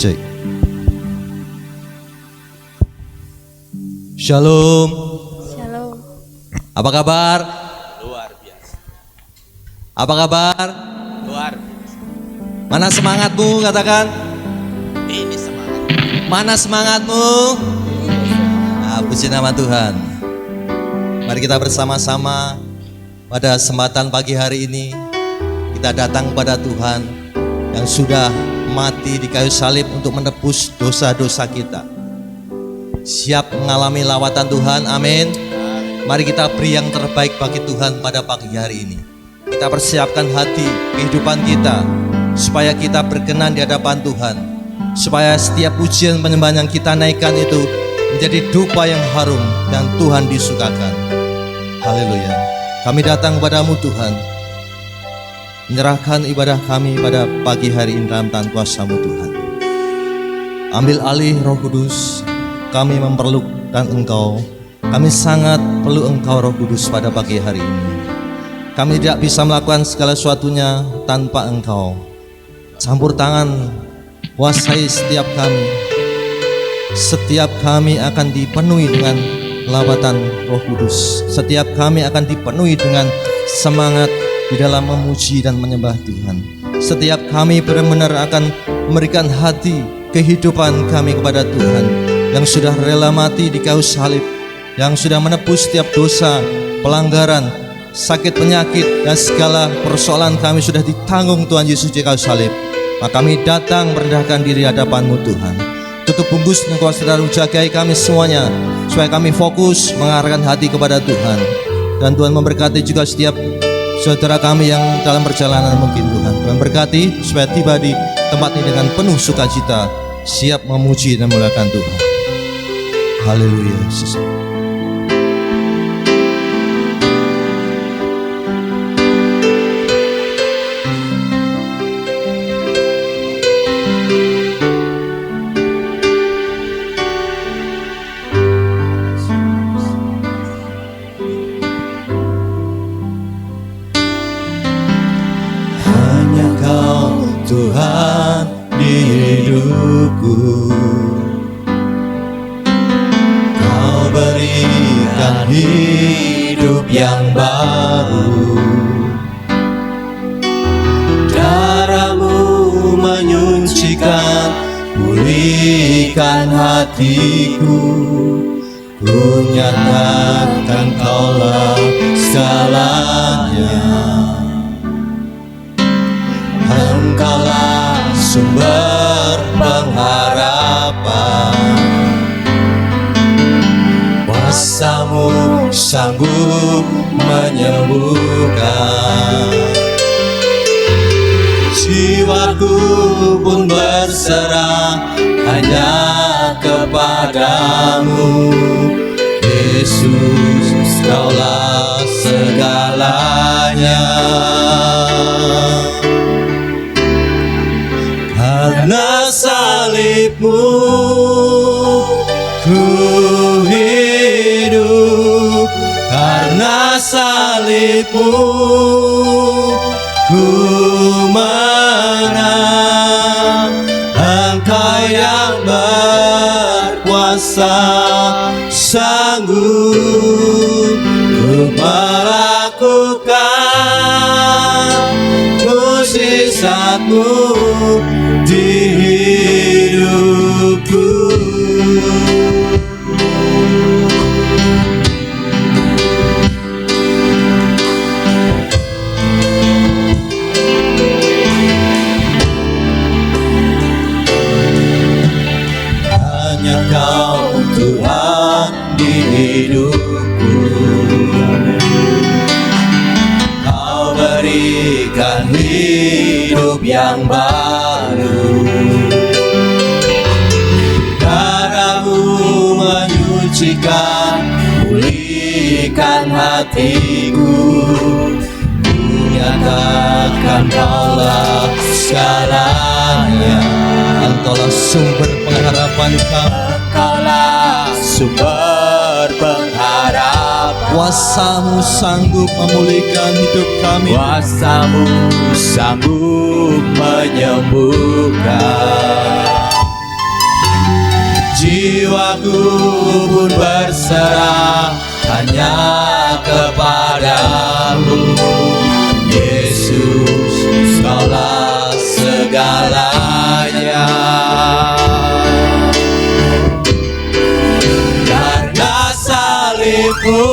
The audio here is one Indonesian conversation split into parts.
Cek. Shalom. Shalom. Apa kabar? Luar biasa. Apa kabar? Luar biasa. Mana semangatmu? Katakan. Ini semangat. Mana semangatmu? Puji nama Tuhan. Mari kita bersama-sama pada kesempatan pagi hari ini kita datang kepada Tuhan yang sudah mati di kayu salib untuk menebus dosa-dosa kita. Siap mengalami lawatan Tuhan, amin. Mari kita beri yang terbaik bagi Tuhan pada pagi hari ini. Kita persiapkan hati, kehidupan kita, supaya kita berkenan di hadapan Tuhan. Supaya setiap pujian penyembahan yang kita naikkan itu menjadi dupa yang harum dan Tuhan disukakan. Haleluya. Kami datang kepadamu Tuhan, menyerahkan ibadah kami pada pagi hari ini dalam tangan kuasa-Mu Tuhan. Ambil alih Roh Kudus, kami memerlukan Engkau. Kami sangat perlu Engkau Roh Kudus pada pagi hari ini. Kami tidak bisa melakukan segala sesuatunya tanpa Engkau. Campur tangan, kuasai setiap kami. Setiap kami akan dipenuhi dengan lawatan Roh Kudus. Setiap kami akan dipenuhi dengan semangat di dalam memuji dan menyembah Tuhan. Setiap kami benar-benar akan memberikan hati, kehidupan kami kepada Tuhan yang sudah rela mati di kayu salib, yang sudah menebus setiap dosa, pelanggaran, sakit, penyakit, dan segala persoalan kami sudah ditanggung Tuhan Yesus di kayu salib. Maka kami datang merendahkan diri hadapan-Mu Tuhan. Tutup bungkus Engkau saudara, jagai kami semuanya supaya kami fokus mengarahkan hati kepada Tuhan. Dan Tuhan memberkati juga setiap saudara kami yang dalam perjalanan mungkin Tuhan. Tuhan berkati supaya tiba di tempat ini dengan penuh sukacita, siap memuji dan memuliakan Tuhan. Haleluya Yesus. Hanya Kau Tuhan di hidupku. Kau berikan hidup yang baru. Darah-Mu menyucikan, pulihkan hatiku. Ku nyatakan Kaulah segalanya. Engkaulah sumber pengharapan. Kuasa-Mu sanggup menyembuhkan. Jiwaku pun berserah hanya kepadamu. Yesus, Kaulah segalanya. Karena salib-Mu ku hidup. Karena salib-Mu ku menang. Engkau yang berkuasa sanggup melakukan mukjizat-Mu di hidupku. Hanya Kau Tuhan di hidupku. Kau berikan hidup yang baru. Darah-Mu menyucikan, pulihkan hatiku. Ku nyatakan Kaulah segalanya. Engkaulah sumber pengharapan kami. Engkaulah sumber pengharapan. Kuasa-Mu sanggup memulihkan hidup kami. Kuasa-Mu sanggup menyembuhkan. Aku pun berserah hanya kepadamu, Yesus, Kaulah segalanya. Karena salibmu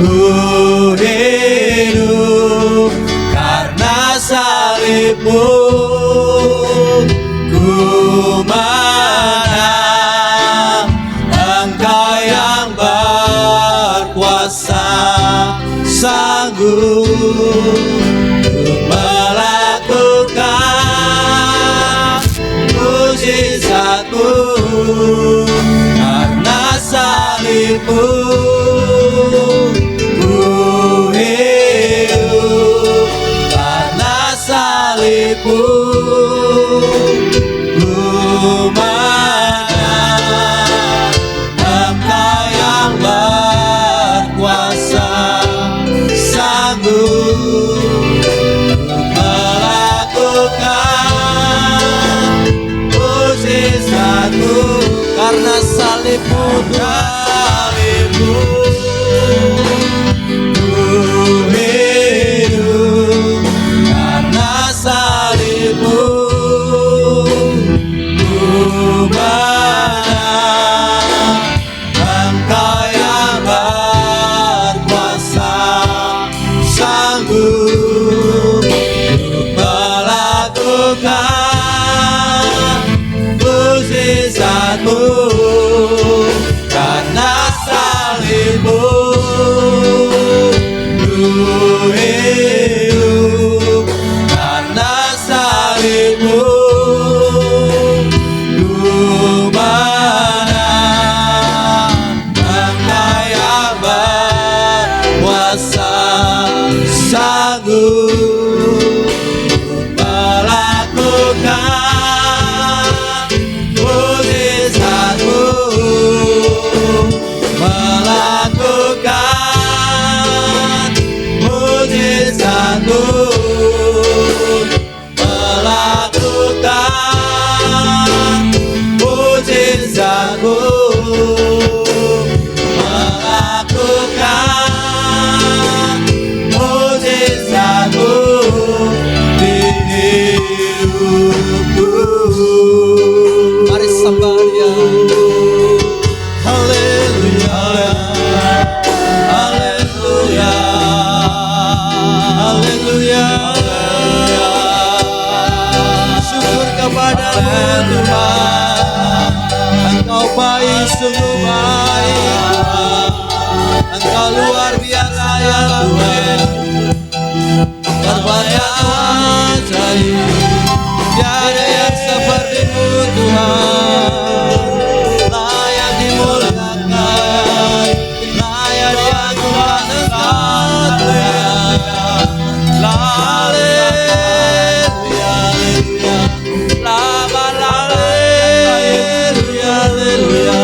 ku hidup, karena salibmu ku menang. Engkau yang berkuasa, sanggup untuk melakukan mujizat-Mu. Karena salibmu ku hidup, karena salibmu ku menang. Engkau yang berkuasa, sanggup untuk melakukan mujizat-Mu. Karena salibmu Salibmu ku hidup, karena salibmu ku menang. Engkau yang berkuasa, sanggup untuk melakukan mujizat-Mu. Karena salibmu ku hidup, karena salibmu ku menang. Engkau yang berkuasa, sanggup melakukan mujizat-Mu, melakukan mujizat-Mu, melakukan mujizat-Mu, melakukan mujizat-Mu di hidupku. Mari sembah Dia. Haleluya, haleluya, haleluya. Syukur kepada-Mu Tuhan. Engkau baik, sungguh baik. Engkau luar biasa ya Tuhan. Terbanyak ajaib, Tiada yang seperti-Mu Tuhan. Layak dimuliakan, layak diagunkan Engkau Tuhan. Haleluya, haleluya, haleluya, haleluya.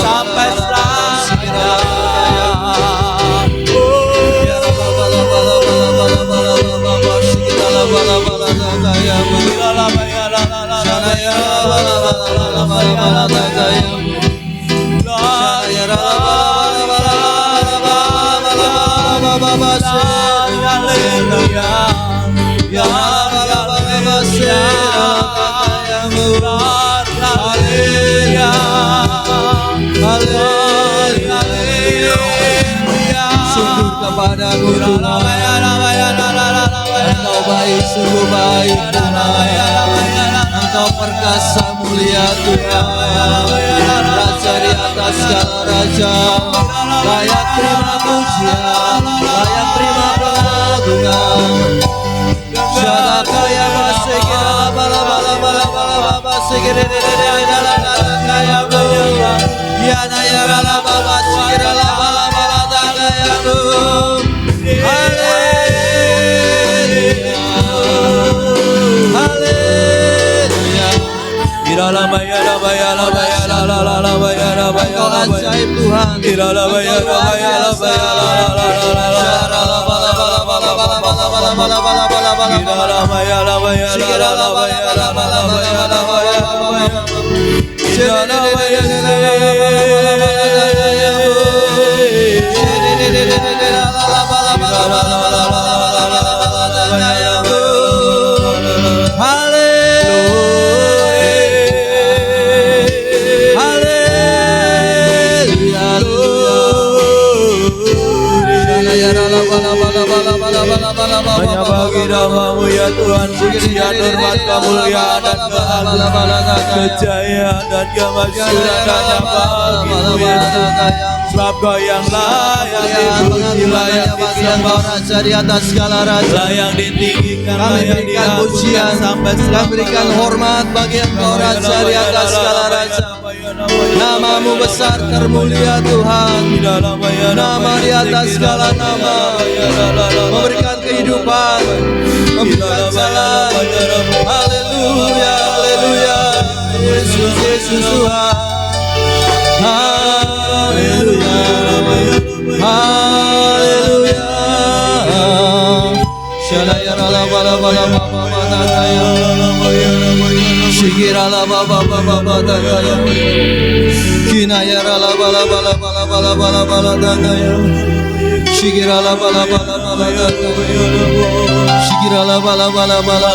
sampai selamanya. Syukur kepada-Mu Tuhan. Engkau baik, sungguh baik Tuhan. Engkau perkasa mulia Tuhan. Raja di atas segala raja. Layak terima pujian, layak terima pengagungan. Jaga kaya masih kira bala bala bala bala masih kira kaya bala. Ya naya bala bala kira bala bala kaya bala. Haleluya, haleluya. Engkau ajaib Tuhan. Hanya bagi namamu ya Tuhan, pujian, hormat, kemuliaan dan keagungan, kejayaan dan kemasyhuran hanya bagimu ya Tuhan. Sebab Kau yang layak dipuji, layak Engkau Raja di atas segala raja. layak ditinggikan, Kami layak berikan pujian, sampai kami berikan hormat bagi Engkau Raja di atas segala raja. Namamu besar termulia Tuhan, nama di atas segala nama, memberikan kehidupan, memberikan jalan. Haleluya, haleluya, Yesus, Yesus Tuhan. Haleluya, haleluya. Shalayarala bala bala baba baba daya. Shigirala baba baba baba daya. Kinayarala bala bala bala bala bala bala daya. Shigirala bala bala bala daya. Shigirala bala bala bala.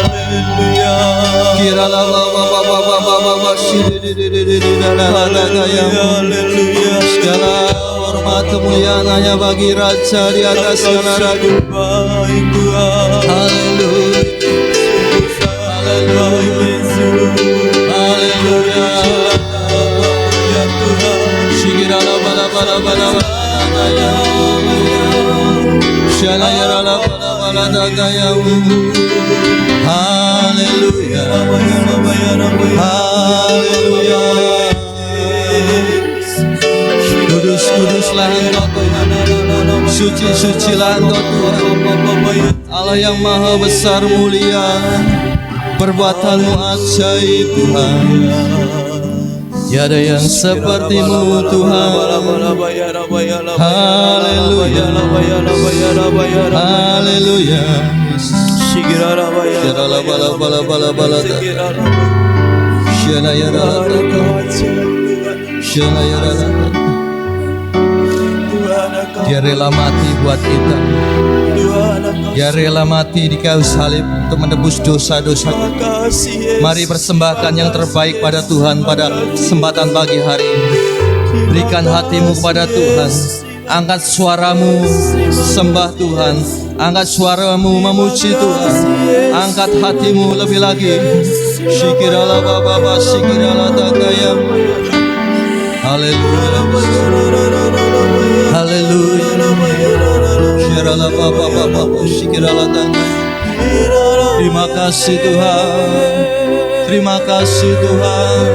Kirala baba baba baba baba shididididididala daya. Segala hormat kemuliaan hanya bagi Raja di atas segala raja. Haleluya, haleluya, haleluya. Shigirala bala bala bala bala, shalayarala bala bala daya. Haleluya, haleluya. Kudus-kuduslah Engkau Tuhan, suci-sucilah Engkau Tuhan, Allah yang maha besar mulia, perbuatanmu ajaib Tuhan. Tiada yang sepertimu Tuhan. Haleluya, haleluya. Syarala bala bala bala bala. Shalayarala, shalayarala. Dia rela mati buat kita. Dia rela mati di kayu salib untuk menebus dosa-dosa kita. Mari persembahkan yang terbaik pada Tuhan pada kesempatan pagi hari ini. Berikan hatimu kepada Tuhan. Angkat suaramu sembah Tuhan. Angkat suaramu memuji Tuhan. Angkat hatimu lebih lagi. Syikirala baba syikirala takayam. Haleluya, haleluya. Syirala baba baba syikirala takayam. Terima kasih Tuhan, terima kasih Tuhan.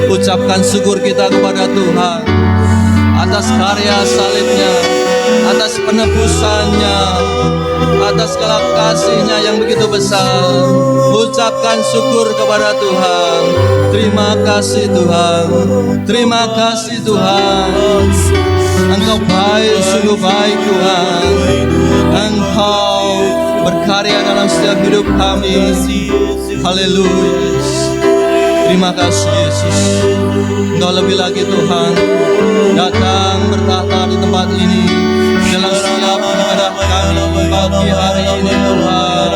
Ucapkan syukur kita kepada Tuhan atas karya salibnya, atas penebusannya, atas segala kasih-Nya yang begitu besar. Ucapkan syukur kepada Tuhan. Terima kasih Tuhan, terima kasih Tuhan. Engkau baik, sungguh baik Tuhan. Engkau berkarya dalam setiap hidup kami. Haleluya. Terima kasih Yesus. Engkau lebih lagi Tuhan datang bertahta di tempat ini dalam setiap ibadah kami pagi hari ini Tuhan.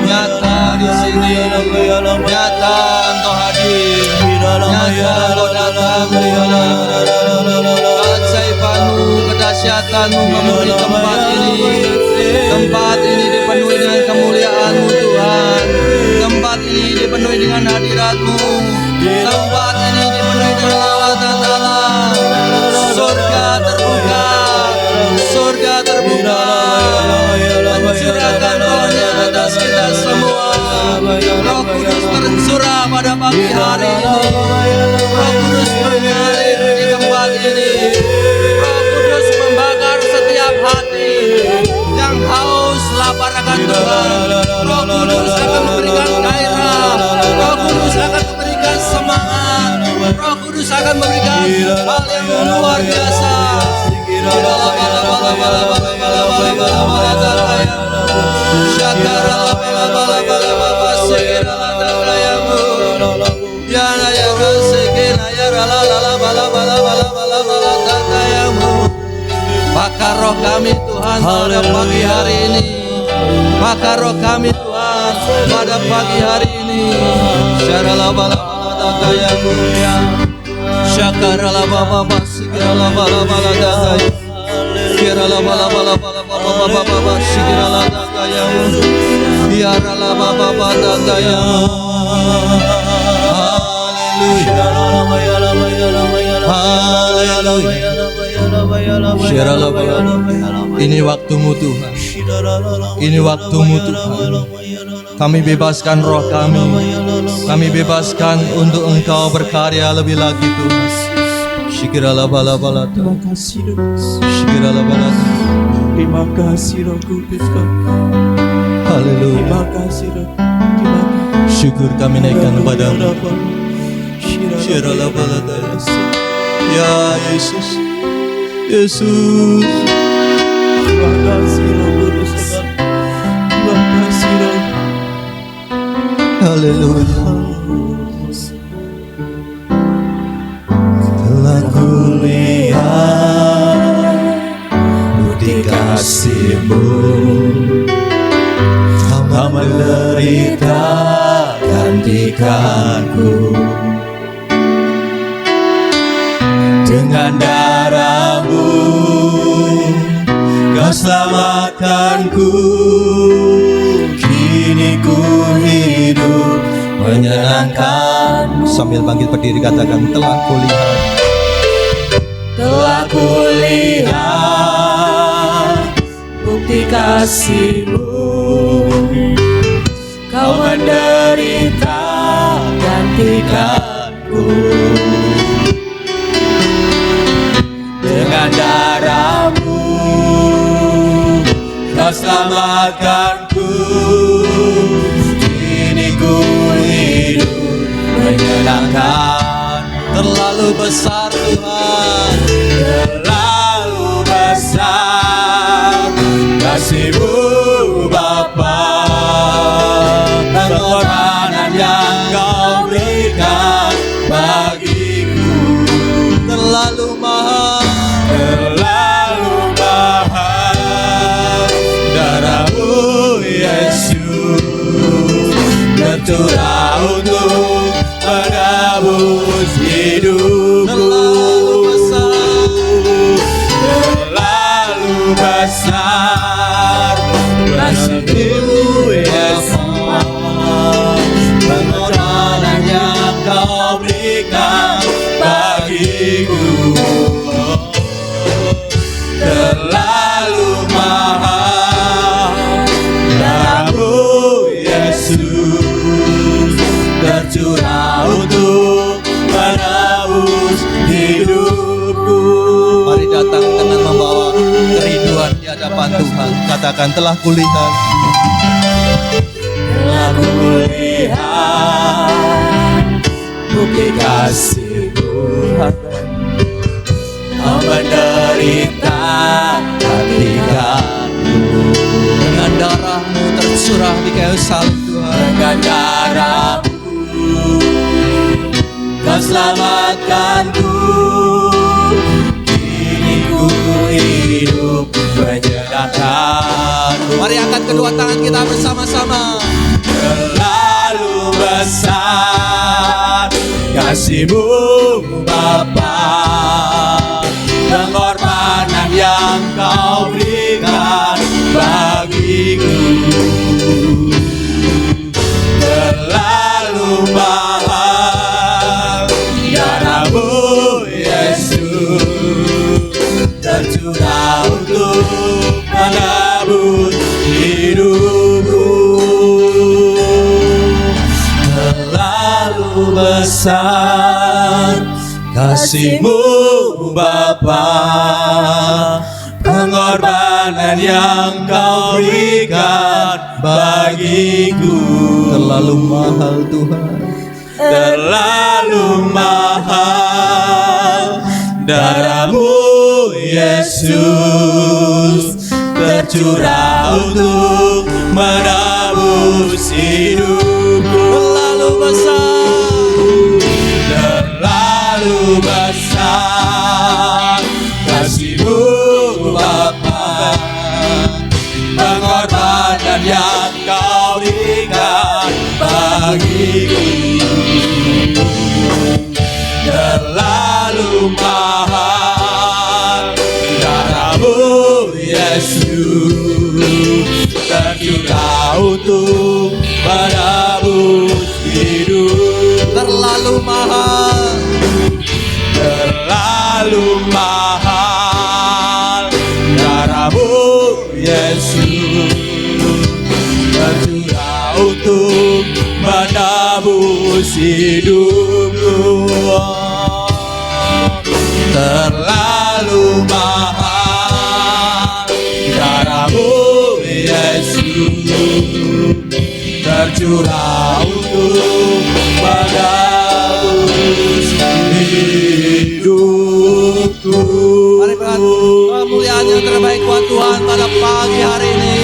Nyata di sini, nyata Engkau hadir, nyata Engkau datang Tuhan. Keajaiban-Mu, kedahsyatan-Mu memenuhi tempat ini. Tempat ini dipenuhi dengan kemuliaan-Mu Tuhan. Tempat ini dipenuhi dengan hadirat-Mu. Tempat ini dipenuhi dengan lawatan Allah. Surga terbuka, surga terbuka. Mencurahkan rohnya atas kita semua. Roh Kudus tercurah pada pagi hari ini. Roh Kudus mengalir di tempat ini. Roh Kudus membakar setiap hati yang haus lapar akan Tuhan. Roh Kudus akan memberikan gairah. Roh Kudus akan memberikan semangat. Roh Kudus akan memberikan hal yang luar biasa. Syakara Pakar roh kami Tuhan pada pagi hari ini. Pakar roh kami Tuhan pada pagi hari ini. Syarala bala bala daya mulia. Syakarala baba basigirala bala bala daya. Kirala bala bala bala baba baba baba sigirala daya. Biarala baba baba daya. Haleluya. Ini waktumu Tuhan. Ini waktumu Tuhan. Kami bebaskan roh kami. Kami bebaskan untuk Engkau berkarya lebih lagi Tuhan. Syikirala bala bala. Terima kasih Roh. Syikirala bala. Terima kasih Roh Kudus kami. Haleluya. Terima kasih Roh. Terima kasih. Syukur kami naikkan kepadamu. Syirala bala. Ya Yesus. Yesus. Terima kasih Roh Kudus kami. Terima kasih Roh. Haleluya. Telah kulihat bukti kasih-Mu, Kau menderita gantikanku. Dengan darah-Mu Kau selamatkanku. Kini ku hidup menyenangkan. Sambil bangkit berdiri katakan, telah kulihat. Telah kulihat bukti kasih-Mu, Kau menderita gantikanku. Dengan darah-Mu Kau selamatkanku. Kini ku hidup menyenangkan. Terlalu besar Tuhan, terlalu besar kasih-Mu Bapa. Pengorbanan yang Kau berikan bagiku terlalu mahal. Terlalu mahal. Darah-Mu Yesus tercurah untuk menebus hidupku. Terlalu besar kasih-Mu Yesus. Pengorbanan yang Kau berikan bagiku terlalu mahal. Darah-Mu Yesus tercurah untuk menebus hidupku. Mari datang dengan membawa kerinduan di hadapan Tuhan. Katakan, telah kulihat. Telah kulihat bukti kasih-Mu, Kau menderita gantikanku. Dengan darah-Mu tercurah di kayu salib Tuhan. Dengan darah-Mu Kau selamatkanku. Kini ku hidup menyenangkan. Mari angkat kedua tangan kita bersama-sama. Terlalu besar kasih-Mu Bapa. Pengorbanan yang Kau berikan bagiku terlalu mahal. Darah-Mu Yesus tercurah untuk menebus hidupku. Terlalu besar kasih-Mu Bapa. Pengorbanan yang Kau berikan bagiku terlalu mahal Tuhan. Terlalu mahal. Darah-Mu Yesus tercurah untuk menebus hidupku. Terlalu besar, terlalu besar kasih-Mu Bapa. mahal darahmu Yesus tercurah untuk menebus hidup. Terlalu mahal, terlalu mahal darahmu Yesus tercurah untuk menebus hidupku. Terlalu mahal darahmu Yesus tercurah untuk menebus hidupku. mari kemuliaan yang terbaik buat Tuhan pada pagi hari ini.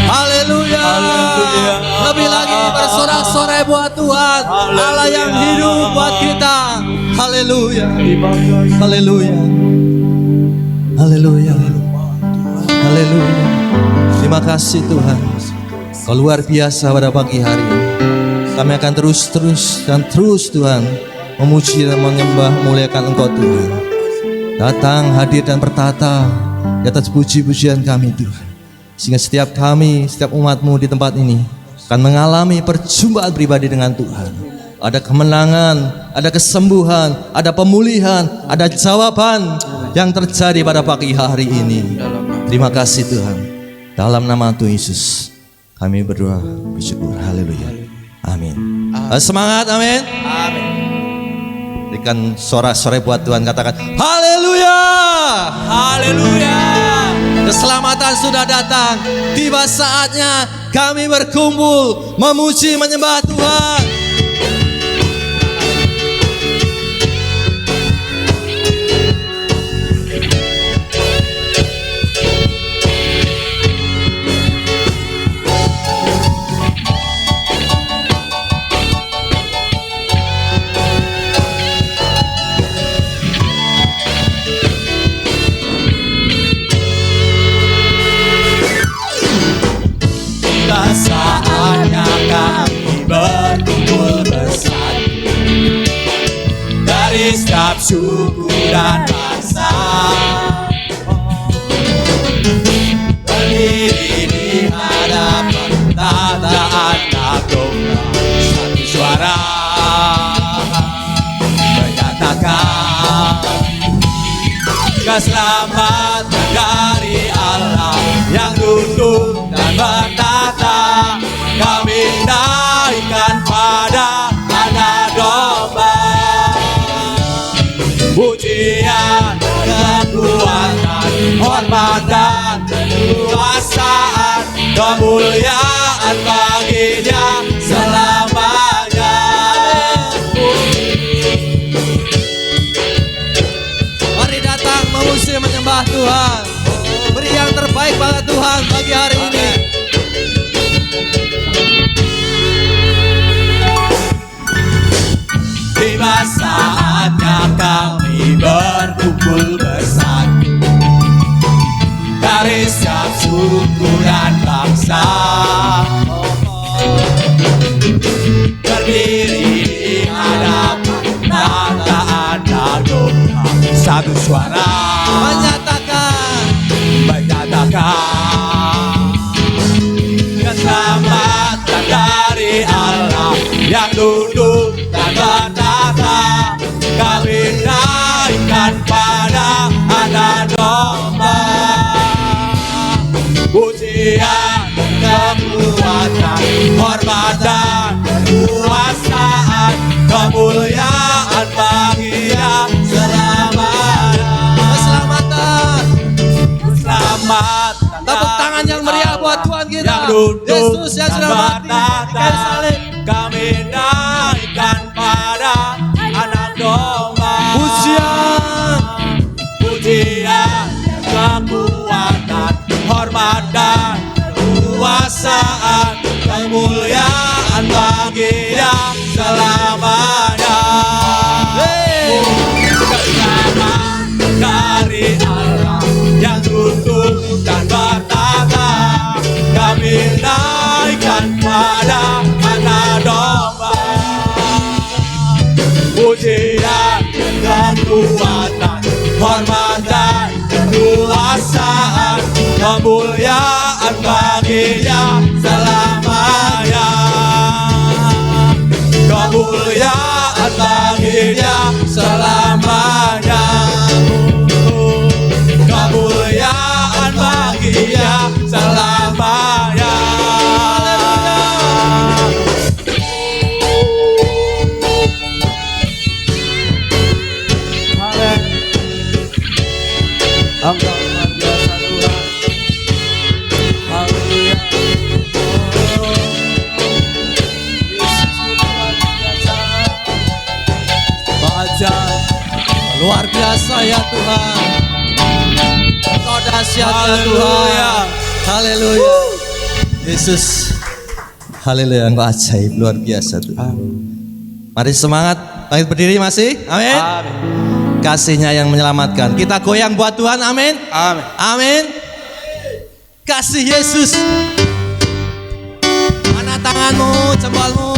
Haleluya. Haleluya. Lebih lagi bersorak-sorai buat Tuhan, Allah yang hidup buat kita. Haleluya. Haleluya. Haleluya. Haleluya. Terima kasih Tuhan. Kau luar biasa pada pagi hari ini. Kami akan terus Tuhan memuji dan menyembah, memuliakan Engkau Tuhan. Datang, hadir dan bertata di atas puji-pujian kami Tuhan. Sehingga setiap kami, setiap umat-Mu di tempat ini akan mengalami perjumpaan pribadi dengan Tuhan. Ada kemenangan, ada kesembuhan, ada pemulihan, ada jawaban yang terjadi pada pagi hari ini. Terima kasih Tuhan. Dalam nama Tuhan Yesus kami berdoa bersyukur. Haleluya. Amin. Semangat, amin. Amin. Berikan sorak-sorai buat Tuhan, katakan haleluya. Haleluya. Keselamatan sudah datang. Tiba saatnya kami berkumpul memuji menyembah Tuhan. Saatnya kami berkumpul bersatu dari setiap suku dan bangsa, berdiri di hadapan tata anak domba, satu suara menyatakan keselamatan dari Allah yang duduk dan bertata. Kami naikkan pada anak domba, pujian, kekuatan, hormat dan kekuasaan, kemuliaan baginya selamanya. Mari datang memuji menyembah Tuhan. Beri yang terbaik pada Tuhan pagi hari ini. Tiba saatnya kami berkumpul bersatu dari setiap suku dan bangsa, berdiri di hadapan tata anak domba, satu suara Menyatakan keselamatan dari Allah yang duduk dan bertata. Kami naikkan pada anak domba, pujian, kekuatan, hormat dan kekuasaan, kemuliaan baginya selamanya. keselamatan. Selamat. Tepuk tangan yang meriah buat Tuhan kita. Yang duduk Yesus yang sudah mati di kayu salib. kami naikkan pada anak domba. Pujian, kekuatan, hormat dan kekuasaan, kemuliaan baginya selamanya. Keselamatan dari Allah yang duduk dan bertata. Kami naikkan pada anak domba. Pujian, kekuatan, kekuasaan, kemuliaan baginya selamanya. Kemuliaan baginya selamanya. Kemuliaan baginya selamanya. Engkau luar biasa Tuhan. Haleluya. Baca Luar biasa ya Tuhan. Engkau dahsyat ya Tuhan. Haleluya. Haleluya. Yesus. Haleluya, Engkau ajaib, luar biasa Tuhan. Mari semangat, bangkit berdiri masih. Amin. Amin. Kasihnya yang menyelamatkan. Kita goyang buat Tuhan, amin. Amin. Amin. Kasih Yesus. Mana tanganmu, jempolmu?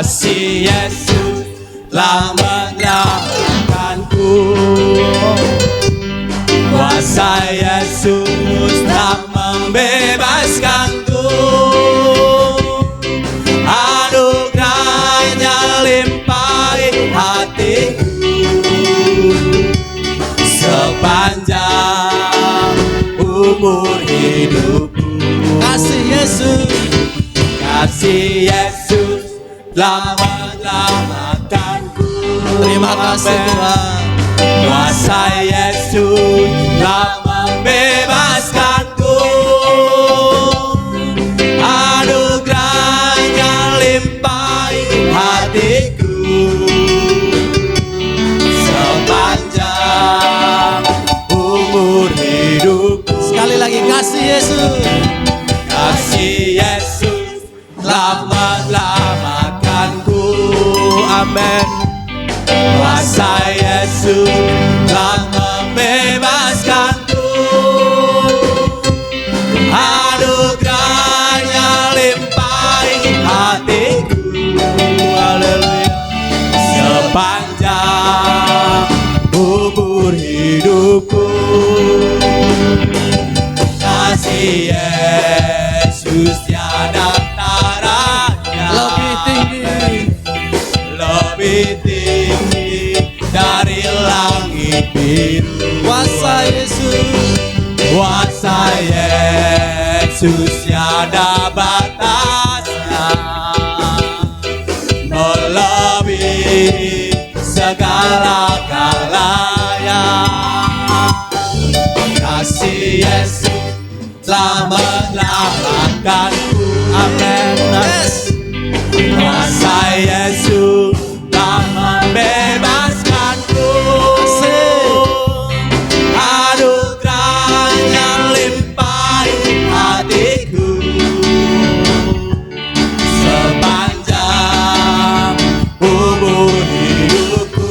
Kasih Yesus telah menyelamatkanku. Kuasa Yesus telah membebaskanku. Anugerahnya limpahi hatiku. Sepanjang umur hidupku. Kasih Yesus. Kasih Yesus telah menyelamatkanku. Terima kasih Tuhan. Kuasa Yesus telah membebaskanku. Anugerahnya limpahi hatiku. Sepanjang umur hidupku. Sekali lagi kasih Yesus. Kasih Yesus telah menyelamatkanku. Amin. Kuasa Yesus telah membebaskanku. Anugerahnya limpahi hatiku. Haleluya. Sepanjang umur hidupku. Kasih Yesus tiada taranya. Lebih tinggi. Lebih tinggi dari langit biru. Kuasa Yesus. Kuasa Yesus tiada batasnya. Melebihi segala-galanya. Kasih Yesus telah menyelamatkanku. Amin. Yes. Kuasa Yesus telah membebaskanku. Anugerahnya limpahi hatiku. Sepanjang umur hidupku.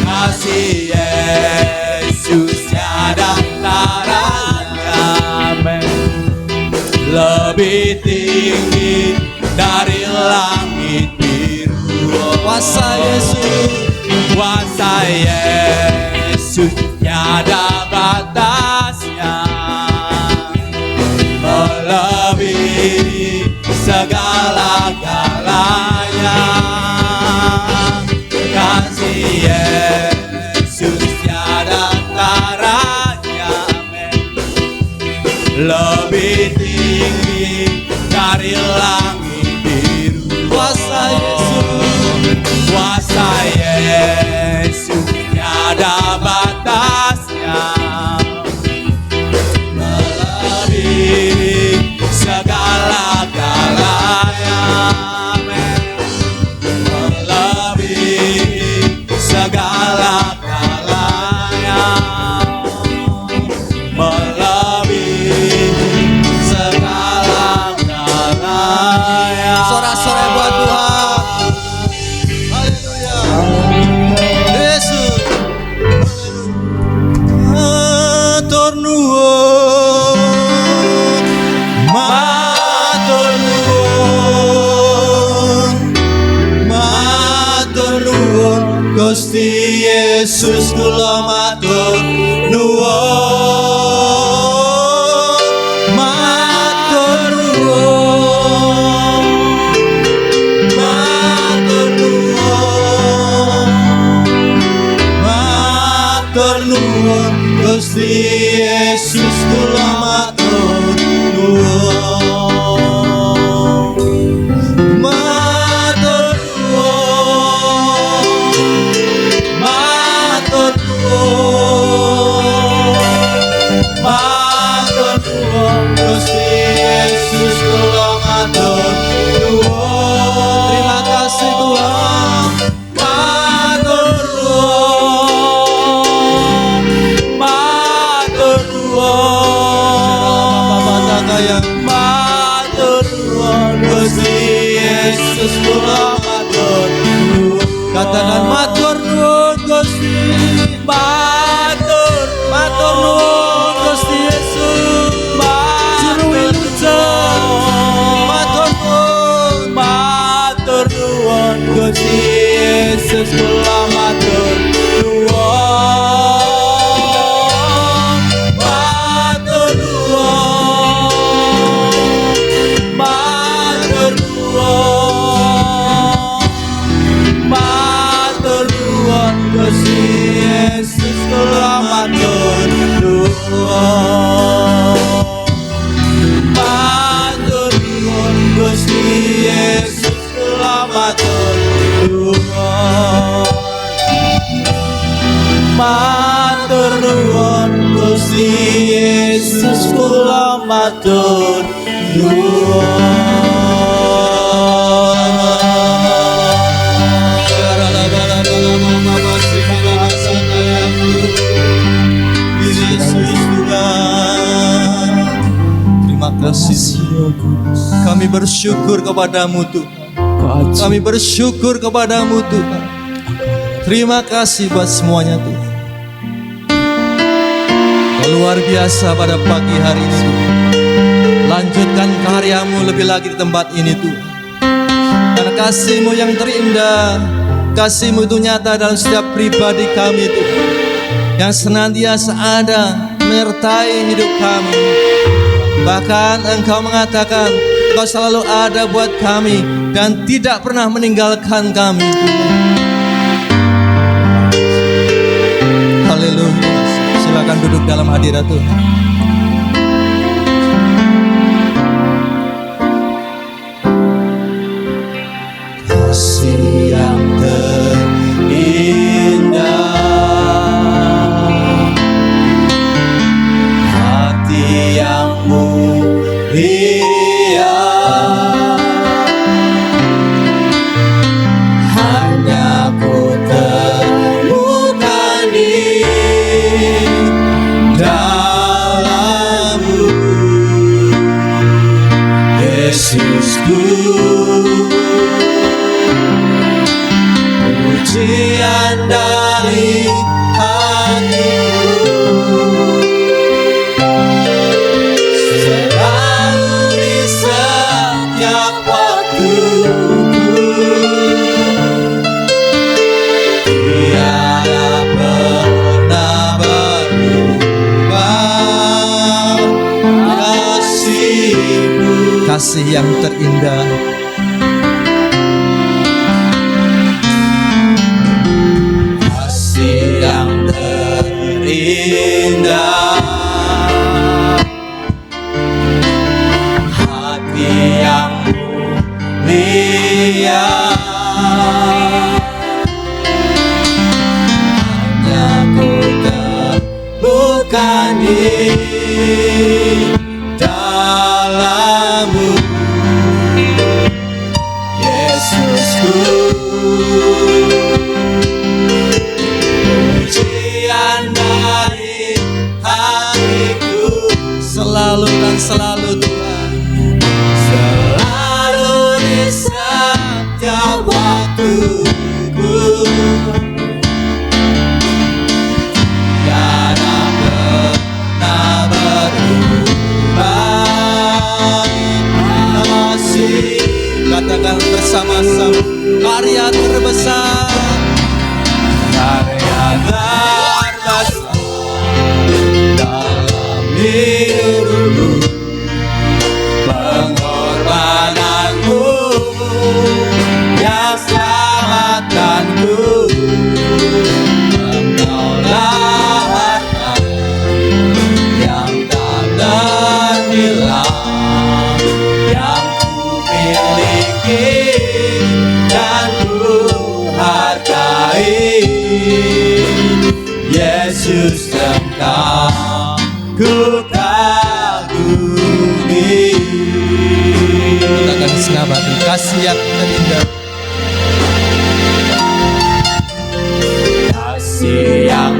Kasih Yesus tiada taranya. Amin. Lebih tinggi dari langit biru. Kuasa Yesus. Kuasa Yesus tiada batasnya. Melebihi segala-galanya. Kasih Yesus tiada taranya. Amin. Lebih tinggi dari langit biru. Kuasa Yesus. Kuasa Yesus tiada batasnya. Melebihi segala-galanya. Amin. Melebihi segala-galanya. Melebihi segala-galanya. Yesus kula matur nuwun. Matur nuwun, matur nuwun, matur nuwun, Gusti Yesus kula matur nuwun. Terima kasih Tuhan. Matur nuwun, matur nuwun, matur nuwun, Gusti Yesus kula matur nuwun. Katakan matur nuwun Gusti. Matur nuwun Gusti Yesus. Matur nuwun, matur nuwun, Gusti Yesus kula matur nuwun. Matur nuwun, matur nuwun, matur nuwun, Gusti Yesus kula matur nuwun. Matur nuwun, Gusti Yesus kula matur nuwun. Matur nuwun, Gusti Yesus kula matur Terima kasih. Kami bersyukur kepadamu Tuhan. Kami bersyukur kepadamu Tuhan. Terima kasih buat semuanya Tuhan. Kau luar biasa pada pagi hari ini Tuhan. Lanjutkan karyamu lebih lagi di tempat ini Tuhan. Karena kasih-Mu yang terindah, kasih-Mu itu nyata dalam setiap pribadi kami Tuhan, yang senantiasa ada menyertai hidup kami. Bahkan Engkau mengatakan Engkau selalu ada buat kami dan tidak pernah meninggalkan kami Tuhan. Haleluya. Silakan duduk dalam hadirat Tuhan. kasih yang terindah, hati yang mulia, hanya ku temukan di dalam-Mu, Yesusku. Pujian dari hatiku selalu di setiap waktuku, tiada pernah berubah kasih-Mu. Kasih yang terindah, yang terindah, hati yang mulia, hanya ku temukan di dalam-Mu, Yesusku. Pujian dari hatiku selalu dan selalu Tuhan. selalu di setiap waktuku, tiada pernah berubah kasih. Katakan bersama-sama, karya terbesar, Karya terbesar dalam hidupku, pengorbananmu yang selamatkanku. Engkaulah harta yang Yesus Engkau ku kagumi. Kita akan senabati kasih yang terindah. Kasih yang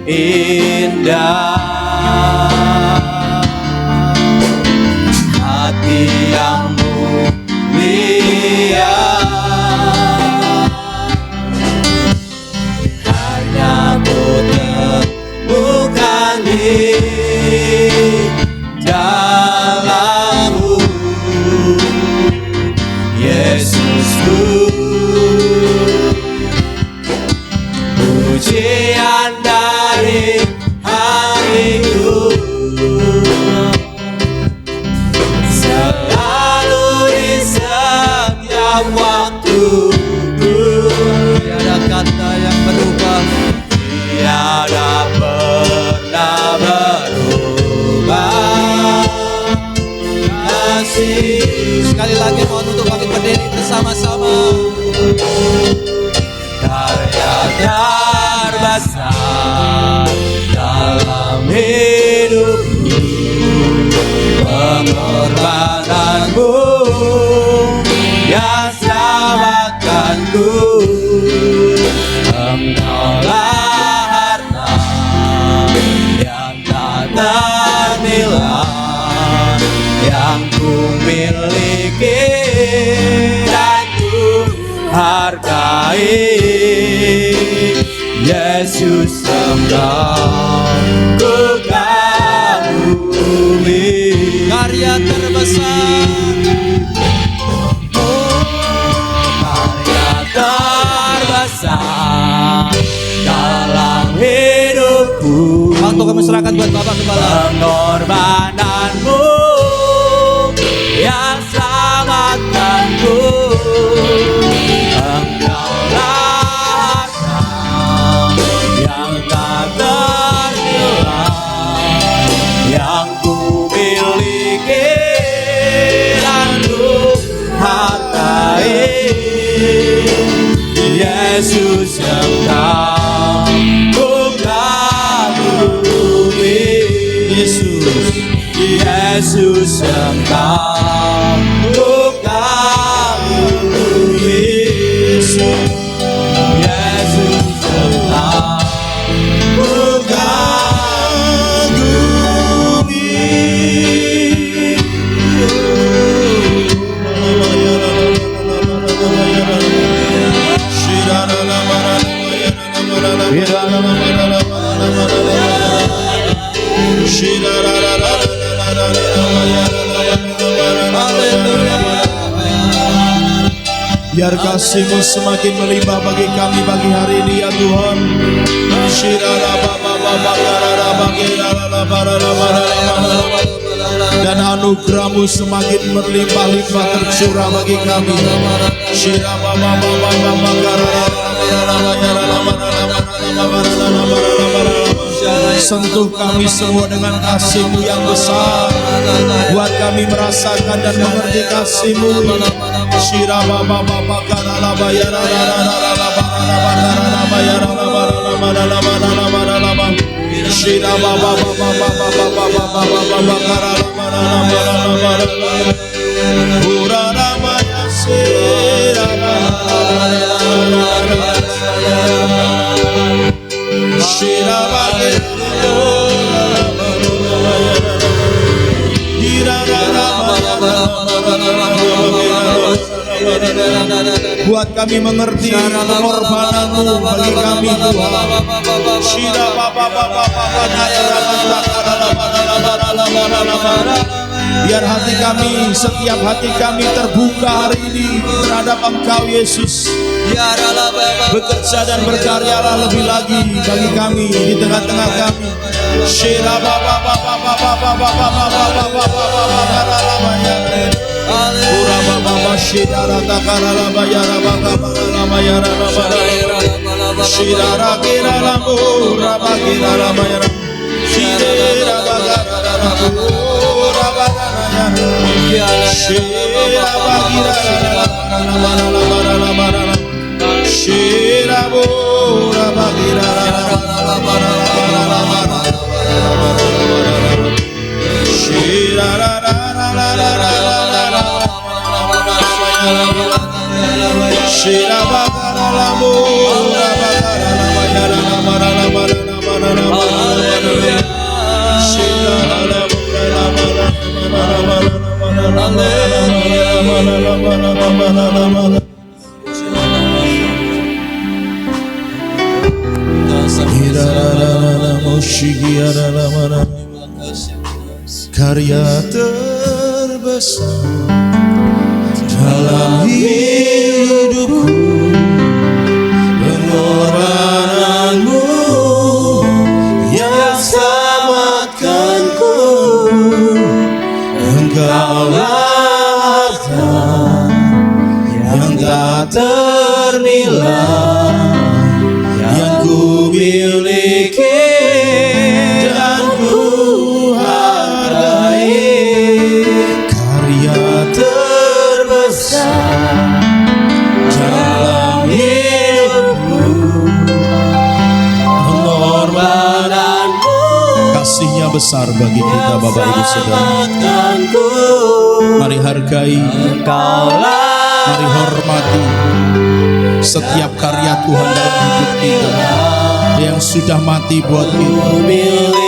terindah, hati yang mulia, hanya ku temukan di dalam-Mu, Yesusku. Pujian dari hatiku selalu di setiap waktu. Tiada kata yang berubah, Tiada pernah berubah kasih. sekali lagi mohon untuk bangkit berdiri bersama-sama. Karya terbesar dalam hidupku, pengorbananmu yang selamatkanku. Engkaulah harta yang tak ternilai yang ku miliki dan ku hargai. Yesus Engkau ku kagumi. Karya terbesar, Karya terbesar dalam hidupku, waktu kami serahkan buat Bapak Gembala. pengorbananmu yang selamatkanku. Engkaulah harta yang tak ternilai yang ku miliki dan ku hargai. Yesus Engkau ku kagumi. Yesus Engkau ku kagumi. Yesus Engkau ku Biar kasih-Mu semakin melimpah bagi kami pagi hari ini ya Tuhan. Dan anugerah-Mu semakin berlimpah-limpah tercurah bagi kami. Sentuh kami semua dengan kasih-Mu yang besar. Buat kami merasakan dan mengerti kasih-Mu. Buat kami mengerti pengorbanan-Mu bagi kami Tuhan. Biar hati kami, setiap hati kami terbuka hari ini terhadap Engkau Yesus. Bekerja dan berkaryalah lebih lagi bagi kami di tengah-tengah kami. Shirabo rabagira karya terbesar dalam hidupku, pengorbananmu yang selamatkanku. Engkaulah harta yang tak ternilai yang ku miliki dan ku hargai. Karya terbesar dalam hidupku, pengorbananmu kasihnya besar bagi kita Bapak Ibu Saudara. Mari hargai, mari hormati setiap karya Tuhan dalam hidup kita yang sudah mati buat kita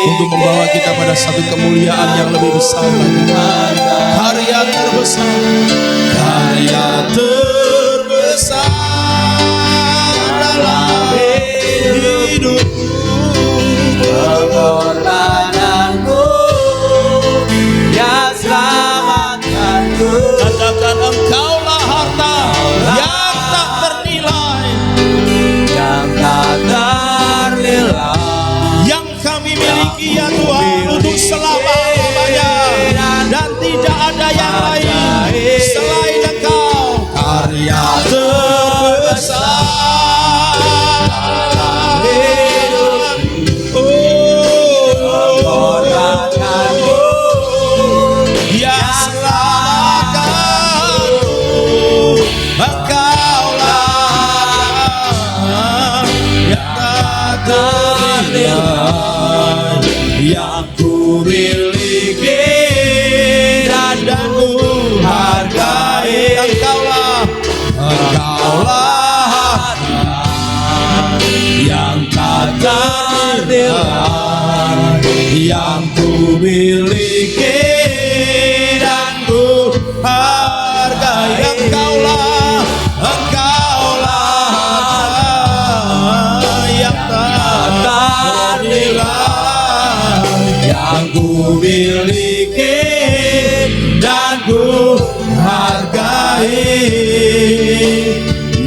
untuk membawa kita pada satu kemuliaan yang lebih besar lagi. Karya terbesar, karya terbesar dalam hidupku, pengorbananmu yang selamatkanku. Katakan engkaulah harta yang tak ternilai, yang tak ternilai, yang kami miliki ya Tuhan untuk selama-lamanya, dan tidak ada yang lain selain Engkau. Karya terbesar dalam hidupku, pengorbananmu yang selamatkanku. Engkaulah yang tak ternilai, yang ku miliki dan ku hargai. Engkaulah yang tak ternilai, yang ku miliki dan ku hargai. Engkaulah yang tak ternilai, yang ku miliki dan ku hargai.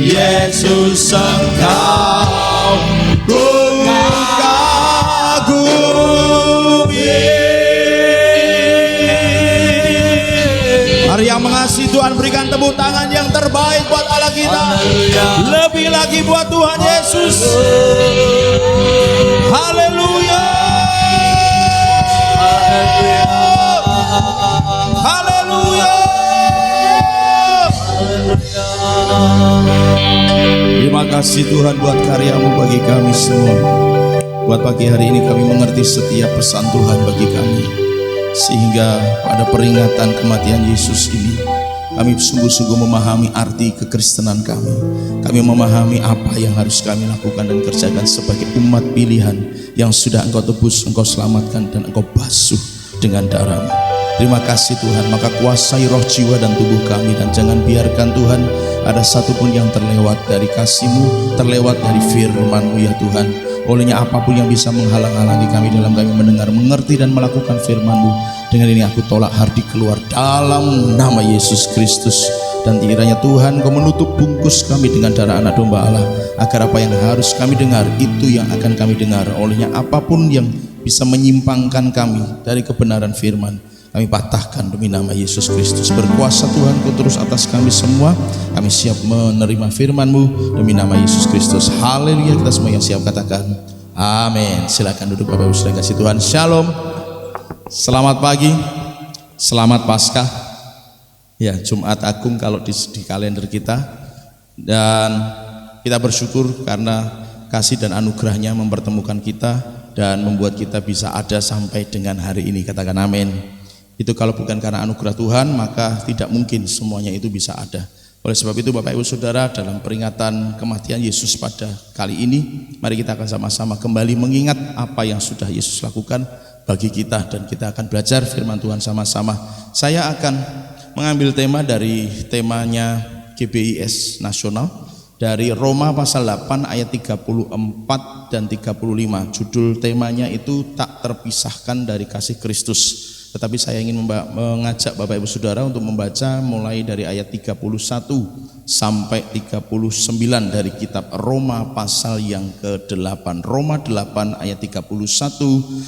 Yesus Engkau ku kagumi. Mari yang mengasihi Tuhan berikan tepuk tangan yang terbaik buat Allah kita. Lebih lagi buat Tuhan Yesus. Haleluya. Haleluya. Terima kasih Tuhan buat karyamu bagi kami semua. Buat pagi hari ini kami mengerti setiap pesan Tuhan bagi kami, sehingga pada peringatan kematian Yesus ini kami sungguh-sungguh memahami arti kekristenan kami. Kami memahami apa yang harus kami lakukan dan kerjakan sebagai umat pilihan yang sudah Engkau tebus, Engkau selamatkan, dan Engkau basuh dengan darah-Mu. Terima kasih Tuhan, maka kuasai roh, jiwa, dan tubuh kami, dan jangan biarkan Tuhan ada satupun yang terlewat dari kasih-Mu, terlewat dari firman-Mu ya Tuhan. Olehnya apapun yang bisa menghalang-halangi kami dalam kami mendengar, mengerti, dan melakukan firman-Mu, dengan ini aku tolak hardik keluar dalam nama Yesus Kristus. Dan kiranya Tuhan Kau menutup bungkus kami dengan darah anak domba Allah, agar apa yang harus kami dengar itu yang akan kami dengar. Olehnya apapun yang bisa menyimpangkan kami dari kebenaran firman, kami patahkan demi nama Yesus Kristus. Berkuasa Tuhan Kau terus atas kami semua. Kami siap menerima firman-Mu demi nama Yesus Kristus. Haleluya. Kita semua yang siap katakan amin. Silakan duduk Bapak Ibu saudara kasih Tuhan. Shalom. Selamat pagi. Selamat Paskah. Ya, Jumat Agung kalau di kalender kita. Dan Kita bersyukur karena kasih dan anugerahnya mempertemukan kita dan membuat kita bisa ada sampai dengan hari ini. Katakan amin. Itu kalau bukan karena anugerah Tuhan, maka tidak mungkin semuanya itu bisa ada. Oleh sebab itu Bapak Ibu Saudara, dalam peringatan kematian Yesus pada kali ini, mari kita akan sama-sama kembali mengingat apa yang sudah Yesus lakukan bagi kita, dan kita akan belajar firman Tuhan sama-sama. Saya akan mengambil tema dari temanya GBIS Nasional, dari Roma pasal 8 ayat 34 dan 35. Judul temanya itu tak terpisahkan dari kasih Kristus. Tetapi saya ingin mengajak Bapak Ibu Saudara untuk membaca mulai dari ayat 31 sampai 39 dari kitab Roma pasal yang ke-8. Roma 8 ayat 31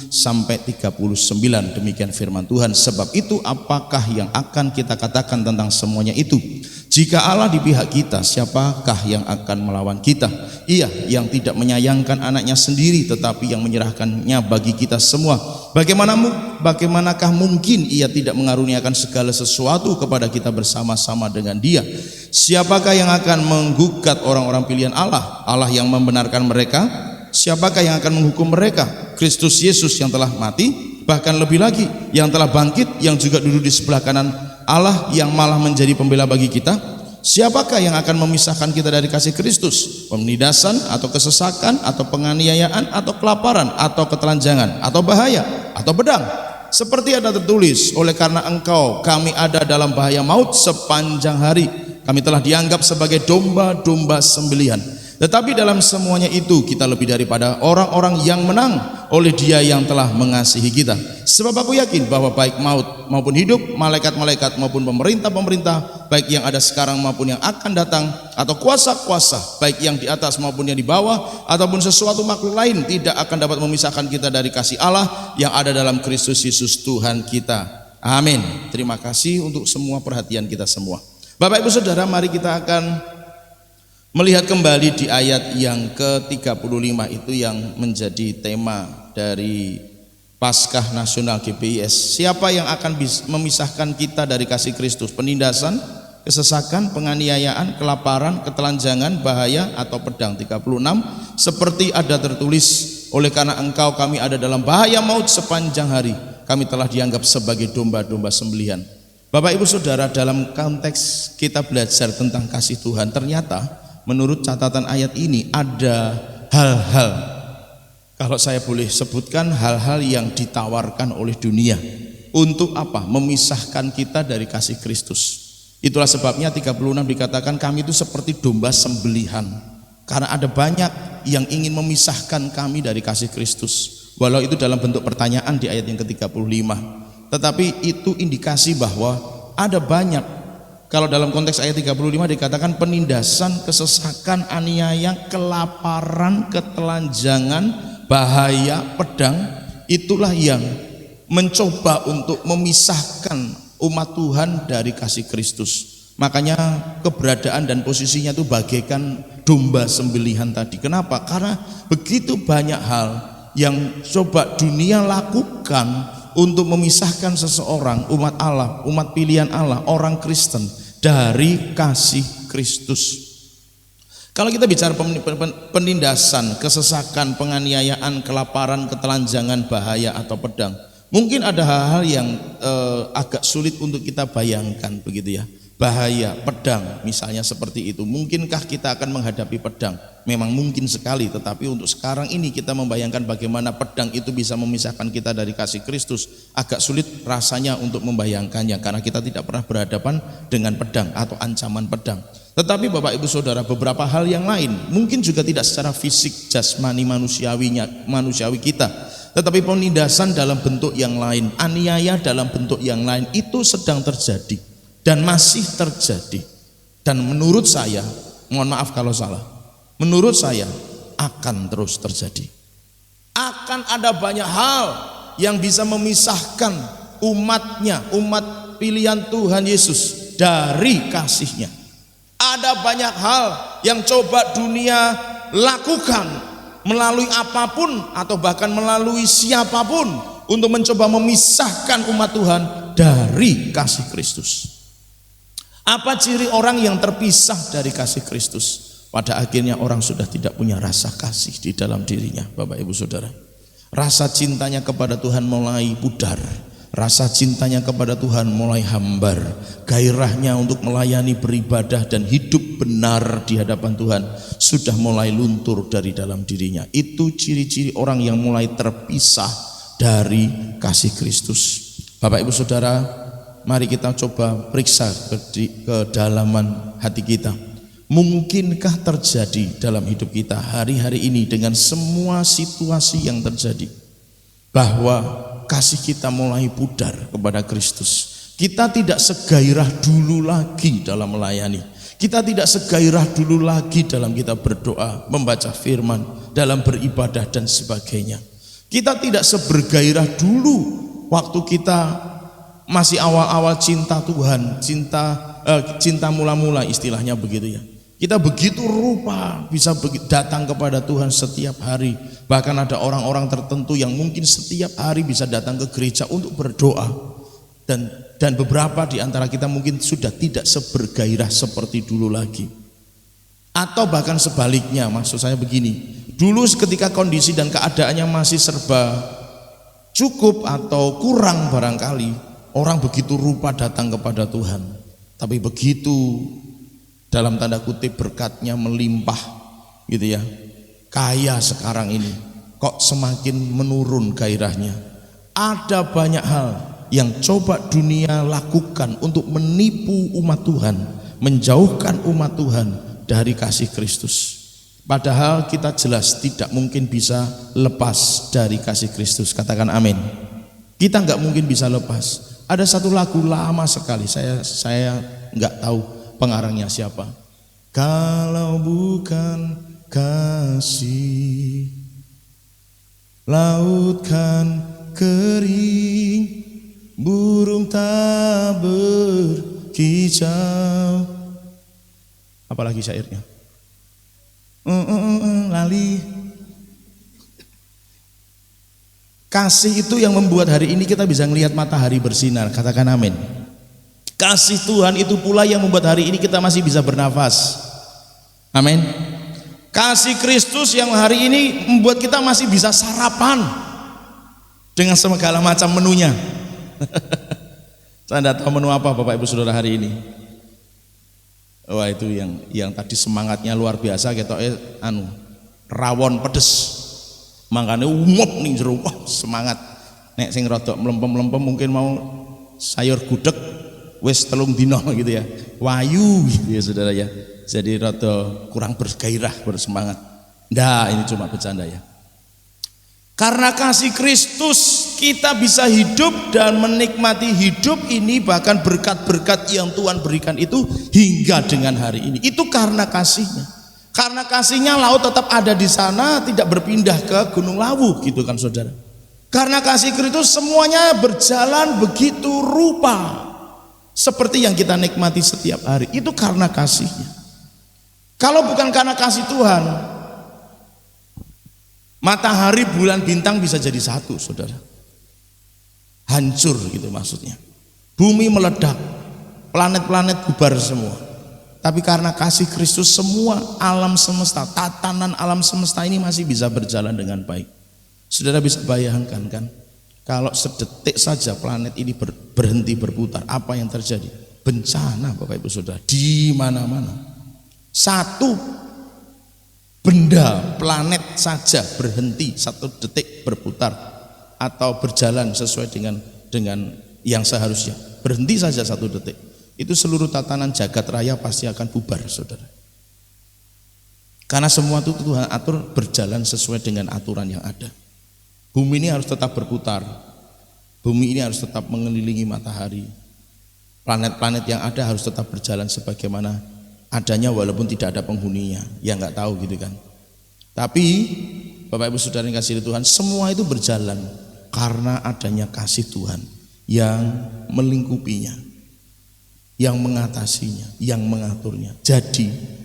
sampai 39. Demikian firman Tuhan. Sebab itu apakah yang akan kita katakan tentang semuanya itu? Jika Allah di pihak kita, siapakah yang akan melawan kita? Ia yang tidak menyayangkan anaknya sendiri, tetapi yang menyerahkannya bagi kita semua. Bagaimanakah mungkin ia tidak mengaruniakan segala sesuatu kepada kita bersama-sama dengan Dia? Siapakah yang akan menggugat orang-orang pilihan Allah? Allah yang membenarkan mereka. Siapakah yang akan menghukum mereka? Kristus Yesus yang telah mati, bahkan lebih lagi yang telah bangkit, yang juga duduk di sebelah kanan Allah, yang malah menjadi pembela bagi kita. Siapakah yang akan memisahkan kita dari kasih Kristus? Penindasan atau kesesakan atau penganiayaan atau kelaparan atau ketelanjangan atau bahaya atau pedang? Seperti ada tertulis, oleh karena engkau kami ada dalam bahaya maut sepanjang hari. Kami telah dianggap sebagai domba-domba sembelihan. Tetapi dalam semuanya itu kita lebih daripada orang-orang yang menang oleh Dia yang telah mengasihi kita. Sebab aku yakin bahwa baik maut maupun hidup, malaikat-malaikat maupun pemerintah-pemerintah, baik yang ada sekarang maupun yang akan datang, atau kuasa-kuasa, baik yang di atas maupun yang di bawah, ataupun sesuatu makhluk lain, tidak akan dapat memisahkan kita dari kasih Allah yang ada dalam Kristus Yesus Tuhan kita. Amin. Terima kasih untuk semua perhatian kita semua. Bapak Ibu Saudara, mari kita akan melihat kembali di ayat yang ke-35 itu yang menjadi tema dari Paskah Nasional GBIS. Siapa yang akan memisahkan kita dari kasih Kristus? Penindasan, kesesakan, penganiayaan, kelaparan, ketelanjangan, bahaya atau pedang. 36. Seperti ada tertulis, oleh karena engkau kami ada dalam bahaya maut sepanjang hari. Kami telah dianggap sebagai domba-domba sembelihan. Bapak Ibu Saudara, dalam konteks kita belajar tentang kasih Tuhan, ternyata menurut catatan ayat ini ada hal-hal, kalau saya boleh sebutkan, hal-hal yang ditawarkan oleh dunia untuk apa? Memisahkan kita dari kasih Kristus. Itulah sebabnya 36 dikatakan kami itu seperti domba sembelihan, karena ada banyak yang ingin memisahkan kami dari kasih Kristus. Walau itu dalam bentuk pertanyaan di ayat yang ke-35, tetapi itu indikasi bahwa ada banyak. Kalau dalam konteks ayat 35 dikatakan penindasan, kesesakan, aniaya, kelaparan, ketelanjangan, bahaya, pedang, itulah yang mencoba untuk memisahkan umat Tuhan dari kasih Kristus. Makanya keberadaan dan posisinya itu bagaikan domba sembelihan tadi. Kenapa? Karena begitu banyak hal yang coba dunia lakukan untuk memisahkan seseorang, umat Allah, umat pilihan Allah, orang Kristen dari kasih Kristus. Kalau kita bicara penindasan, kesesakan, penganiayaan, kelaparan, ketelanjangan, bahaya atau pedang, mungkin ada hal-hal yang agak sulit untuk kita bayangkan, begitu ya. Bahaya, pedang, misalnya seperti itu. Mungkinkah kita akan menghadapi pedang? Memang mungkin sekali, tetapi untuk sekarang ini kita membayangkan bagaimana pedang itu bisa memisahkan kita dari kasih Kristus. Agak sulit rasanya untuk membayangkannya, karena kita tidak pernah berhadapan dengan pedang atau ancaman pedang. Tetapi Bapak Ibu Saudara, beberapa hal yang lain, mungkin juga tidak secara fisik, jasmani, manusiawi kita, tetapi penindasan dalam bentuk yang lain, aniaya dalam bentuk yang lain, itu sedang terjadi dan masih terjadi. Dan menurut saya, mohon maaf kalau salah, menurut saya akan terus terjadi. Akan ada banyak hal yang bisa memisahkan umatnya, umat pilihan Tuhan Yesus dari kasihnya. Ada banyak hal yang coba dunia lakukan melalui apapun atau bahkan melalui siapapun untuk mencoba memisahkan umat Tuhan dari kasih Kristus. Apa ciri orang yang terpisah dari kasih Kristus? Pada akhirnya orang sudah tidak punya rasa kasih di dalam dirinya, Bapak Ibu Saudara. Rasa cintanya kepada Tuhan mulai pudar. Rasa cintanya kepada Tuhan mulai hambar. Gairahnya untuk melayani, beribadah dan hidup benar di hadapan Tuhan sudah mulai luntur dari dalam dirinya. Itu ciri-ciri orang yang mulai terpisah dari kasih Kristus. Bapak Ibu Saudara, mari kita coba periksa kedalaman hati kita. Mungkinkah terjadi dalam hidup kita hari-hari ini dengan semua situasi yang terjadi bahwa kasih kita mulai pudar kepada Kristus? Kita tidak segairah dulu lagi dalam melayani. Kita tidak segairah dulu lagi dalam kita berdoa, membaca firman, dalam beribadah dan sebagainya. Kita tidak sebergairah dulu waktu kita masih awal-awal cinta Tuhan, cinta mula-mula istilahnya begitu ya. Kita begitu rupa bisa datang kepada Tuhan setiap hari. Bahkan ada orang-orang tertentu yang mungkin setiap hari bisa datang ke gereja untuk berdoa. Dan beberapa di antara kita mungkin sudah tidak sebergairah seperti dulu lagi. Atau bahkan sebaliknya, maksud saya begini. Dulu ketika kondisi dan keadaannya masih serba cukup atau kurang barangkali, orang begitu rupa datang kepada Tuhan. Tapi begitu dalam tanda kutip berkatnya melimpah gitu ya, kaya sekarang ini kok semakin menurun gairahnya. Ada banyak hal yang coba dunia lakukan untuk menipu umat Tuhan, menjauhkan umat Tuhan dari kasih Kristus. Padahal kita jelas tidak mungkin bisa lepas dari kasih Kristus. Katakan amin. Kita nggak mungkin bisa lepas. Ada satu lagu lama sekali, saya nggak tahu pengarangnya siapa. Kalau bukan kasih, laut kan kering, burung tak berkicau. Apalagi syairnya? Lali. Kasih itu yang membuat hari ini kita bisa melihat matahari bersinar. Katakan amin. Kasih Tuhan itu pula yang membuat hari ini kita masih bisa bernafas. Amin. Kasih Kristus yang hari ini membuat kita masih bisa sarapan dengan segala macam menunya. Saya tidak tahu menu apa Bapak Ibu Saudara hari ini. Wah, itu yang tadi semangatnya luar biasa ketoknya rawon pedes. Makanya umop ning jero, wah semangat. Nek sing rodok mlempem-mlempem mungkin mau sayur gudeg wis 3 dina gitu ya. Wayu gitu ya Saudara ya. Jadi rada kurang bergairah, bersemangat. Nah, ini cuma bercanda ya. Karena kasih Kristus kita bisa hidup dan menikmati hidup ini, bahkan berkat-berkat yang Tuhan berikan itu hingga dengan hari ini. Itu karena kasihnya. Karena kasihnya laut tetap ada di sana, tidak berpindah ke Gunung Lawu gitu kan Saudara. Karena kasih Kristus semuanya berjalan begitu rupa seperti yang kita nikmati setiap hari. Itu karena kasihnya. Kalau bukan karena kasih Tuhan, matahari, bulan, bintang bisa jadi satu Saudara. Hancur gitu maksudnya. Bumi meledak, planet-planet bubar semua. Tapi karena kasih Kristus semua alam semesta, tatanan alam semesta ini masih bisa berjalan dengan baik. Saudara bisa bayangkan kan, kalau sedetik saja planet ini berhenti berputar, apa yang terjadi? Bencana Bapak Ibu Saudara di mana-mana. Satu benda planet saja berhenti 1 detik berputar atau berjalan sesuai dengan yang seharusnya, berhenti saja 1 detik. Itu seluruh tatanan jagat raya pasti akan bubar Saudara. Karena semua itu Tuhan atur berjalan sesuai dengan aturan yang ada. Bumi ini harus tetap berputar. Bumi ini harus tetap mengelilingi matahari. Planet-planet yang ada harus tetap berjalan sebagaimana adanya walaupun tidak ada penghuninya. Ya nggak tahu gitu kan. Tapi Bapak Ibu Saudara yang kasih Tuhan, semua itu berjalan karena adanya kasih Tuhan yang melingkupinya, yang mengatasinya, yang mengaturnya. Jadi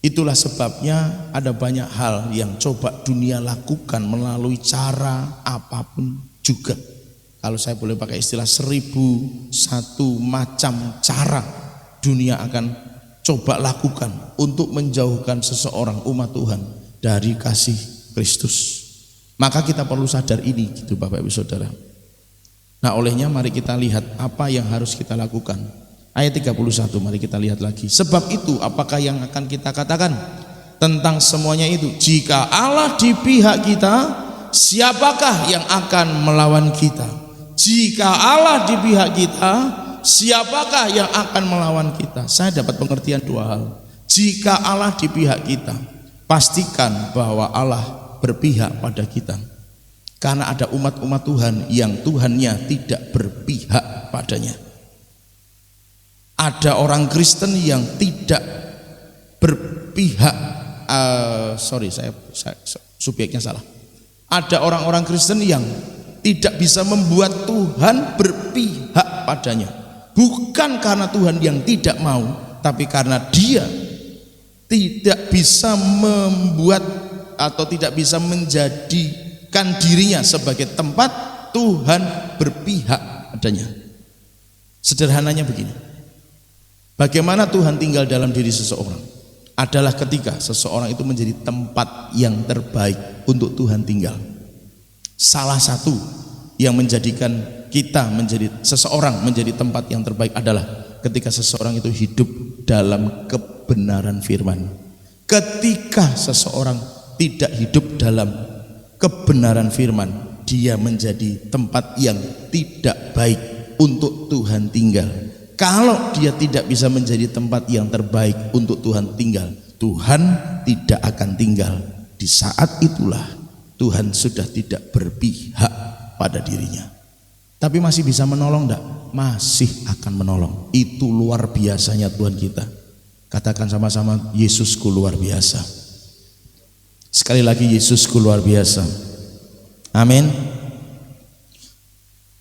itulah sebabnya ada banyak hal yang coba dunia lakukan melalui cara apapun juga. Kalau saya boleh pakai istilah 1001 macam cara dunia akan coba lakukan untuk menjauhkan seseorang umat Tuhan dari kasih Kristus. Maka kita perlu sadar ini gitu Bapak Ibu Saudara. Nah olehnya mari kita lihat apa yang harus kita lakukan. Ayat 31 mari kita lihat lagi. Sebab itu apakah yang akan kita katakan tentang semuanya itu? Jika Allah di pihak kita, siapakah yang akan melawan kita? Jika Allah di pihak kita, siapakah yang akan melawan kita? Saya dapat pengertian dua hal. Jika Allah di pihak kita, pastikan bahwa Allah berpihak pada kita. Karena ada umat-umat Tuhan yang Tuhannya tidak berpihak padanya. Ada orang Kristen yang tidak berpihak, saya subjeknya salah. Ada orang-orang Kristen yang tidak bisa membuat Tuhan berpihak padanya. Bukan karena Tuhan yang tidak mau, tapi karena dia tidak bisa membuat atau tidak bisa menjadikan dirinya sebagai tempat Tuhan berpihak padanya. Sederhananya begini. Bagaimana Tuhan tinggal dalam diri seseorang? Adalah ketika seseorang itu menjadi tempat yang terbaik untuk Tuhan tinggal. Salah satu yang menjadikan kita menjadi seseorang menjadi tempat yang terbaik adalah ketika seseorang itu hidup dalam kebenaran firman. Ketika seseorang tidak hidup dalam kebenaran firman, dia menjadi tempat yang tidak baik untuk Tuhan tinggal. Kalau dia tidak bisa menjadi tempat yang terbaik untuk Tuhan tinggal, Tuhan tidak akan tinggal. Di saat itulah Tuhan sudah tidak berpihak pada dirinya. Tapi masih bisa menolong enggak? Masih akan menolong. Itu luar biasanya Tuhan kita. Katakan sama-sama, Yesusku luar biasa. Sekali lagi, Yesusku luar biasa. Amin.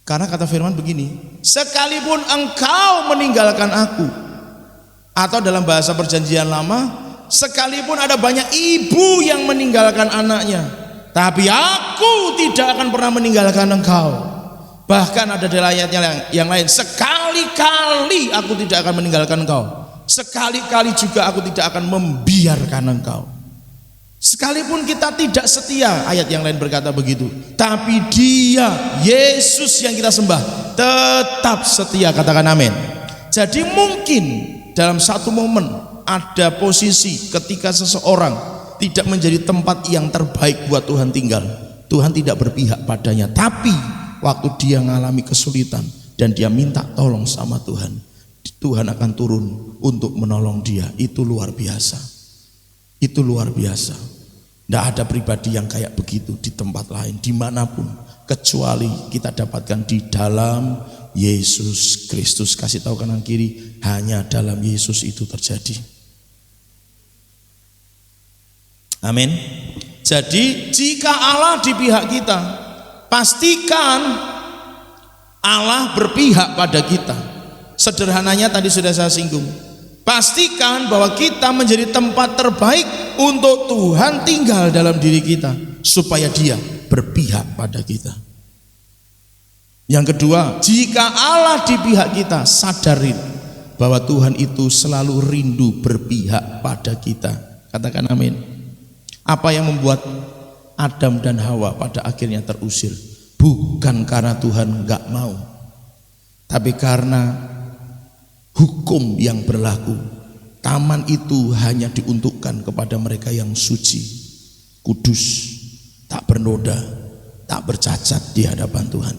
Karena kata firman begini, sekalipun engkau meninggalkan aku, atau dalam bahasa perjanjian lama, sekalipun ada banyak ibu yang meninggalkan anaknya, tapi aku tidak akan pernah meninggalkan engkau. Bahkan ada di ayatnya yang lain, sekali-kali aku tidak akan meninggalkan engkau, sekali-kali juga aku tidak akan membiarkan engkau. Sekalipun kita tidak setia, ayat yang lain berkata begitu, tapi dia, Yesus yang kita sembah, tetap setia. Katakan amin. Jadi mungkin dalam satu momen ada posisi ketika seseorang tidak menjadi tempat yang terbaik buat Tuhan tinggal, Tuhan tidak berpihak padanya. Tapi waktu dia mengalami kesulitan dan dia minta tolong sama Tuhan, Tuhan akan turun untuk menolong dia. Itu luar biasa. Itu luar biasa. Tidak ada pribadi yang kayak begitu di tempat lain, dimanapun, kecuali kita dapatkan di dalam Yesus Kristus. Kasih tahu kanan kiri, hanya dalam Yesus itu terjadi. Amin. Jadi jika Allah di pihak kita, pastikan Allah berpihak pada kita. Sederhananya tadi sudah saya singgung. Pastikan bahwa kita menjadi tempat terbaik untuk Tuhan tinggal dalam diri kita, supaya dia berpihak pada kita. Yang kedua, jika Allah di pihak kita, sadarin bahwa Tuhan itu selalu rindu berpihak pada kita. Katakan amin. Apa yang membuat Adam dan Hawa pada akhirnya terusir? Bukan karena Tuhan enggak mau, tapi karena hukum yang berlaku. Taman itu hanya diuntukkan kepada mereka yang suci, kudus, tak bernoda, tak bercacat di hadapan Tuhan.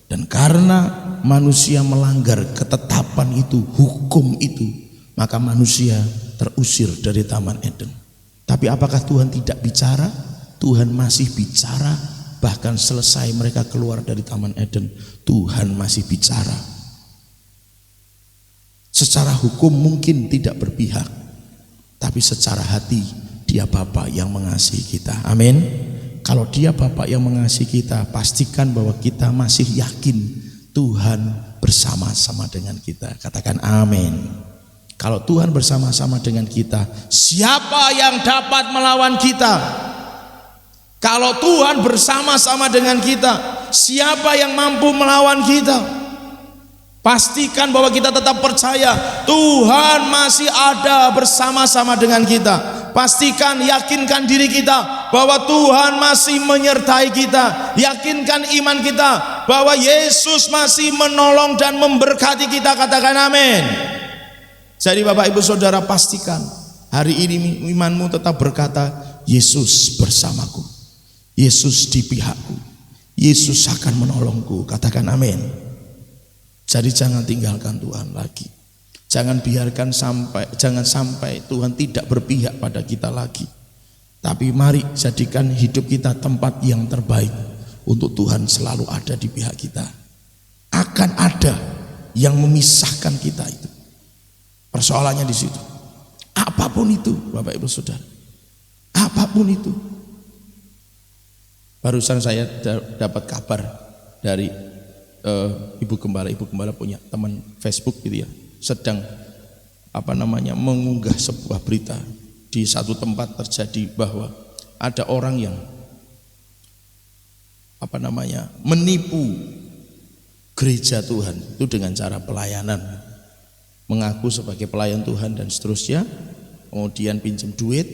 Dan karena manusia melanggar ketetapan itu, hukum itu, maka manusia terusir dari Taman Eden. Tapi apakah Tuhan tidak bicara? Tuhan masih bicara. Bahkan selesai mereka keluar dari Taman Eden, Tuhan masih bicara. Secara hukum mungkin tidak berpihak, tapi secara hati dia Bapa yang mengasihi kita. Amin. Kalau dia Bapa yang mengasihi kita, pastikan bahwa kita masih yakin Tuhan bersama-sama dengan kita. Katakan amin. Kalau Tuhan bersama-sama dengan kita, siapa yang dapat melawan kita? Kalau Tuhan bersama-sama dengan kita, siapa yang mampu melawan kita? Pastikan bahwa kita tetap percaya Tuhan masih ada bersama-sama dengan kita. Pastikan, yakinkan diri kita bahwa Tuhan masih menyertai kita. Yakinkan iman kita bahwa Yesus masih menolong dan memberkati kita. Katakan amin. Jadi Bapak Ibu Saudara, pastikan hari ini imanmu tetap berkata, Yesus bersamaku, Yesus di pihakku, Yesus akan menolongku. Katakan amin. Jadi jangan tinggalkan Tuhan lagi. Jangan sampai Tuhan tidak berpihak pada kita lagi. Tapi mari jadikan hidup kita tempat yang terbaik untuk Tuhan selalu ada di pihak kita. Akan ada yang memisahkan kita itu. Persoalannya di situ. Apapun itu, Bapak Ibu Saudara. Apapun itu. Barusan saya dapat kabar dari Ibu Gembala punya teman Facebook gitu ya. Sedang mengunggah sebuah berita di satu tempat terjadi bahwa ada orang yang menipu gereja Tuhan itu dengan cara pelayanan, mengaku sebagai pelayan Tuhan dan seterusnya, kemudian pinjam duit,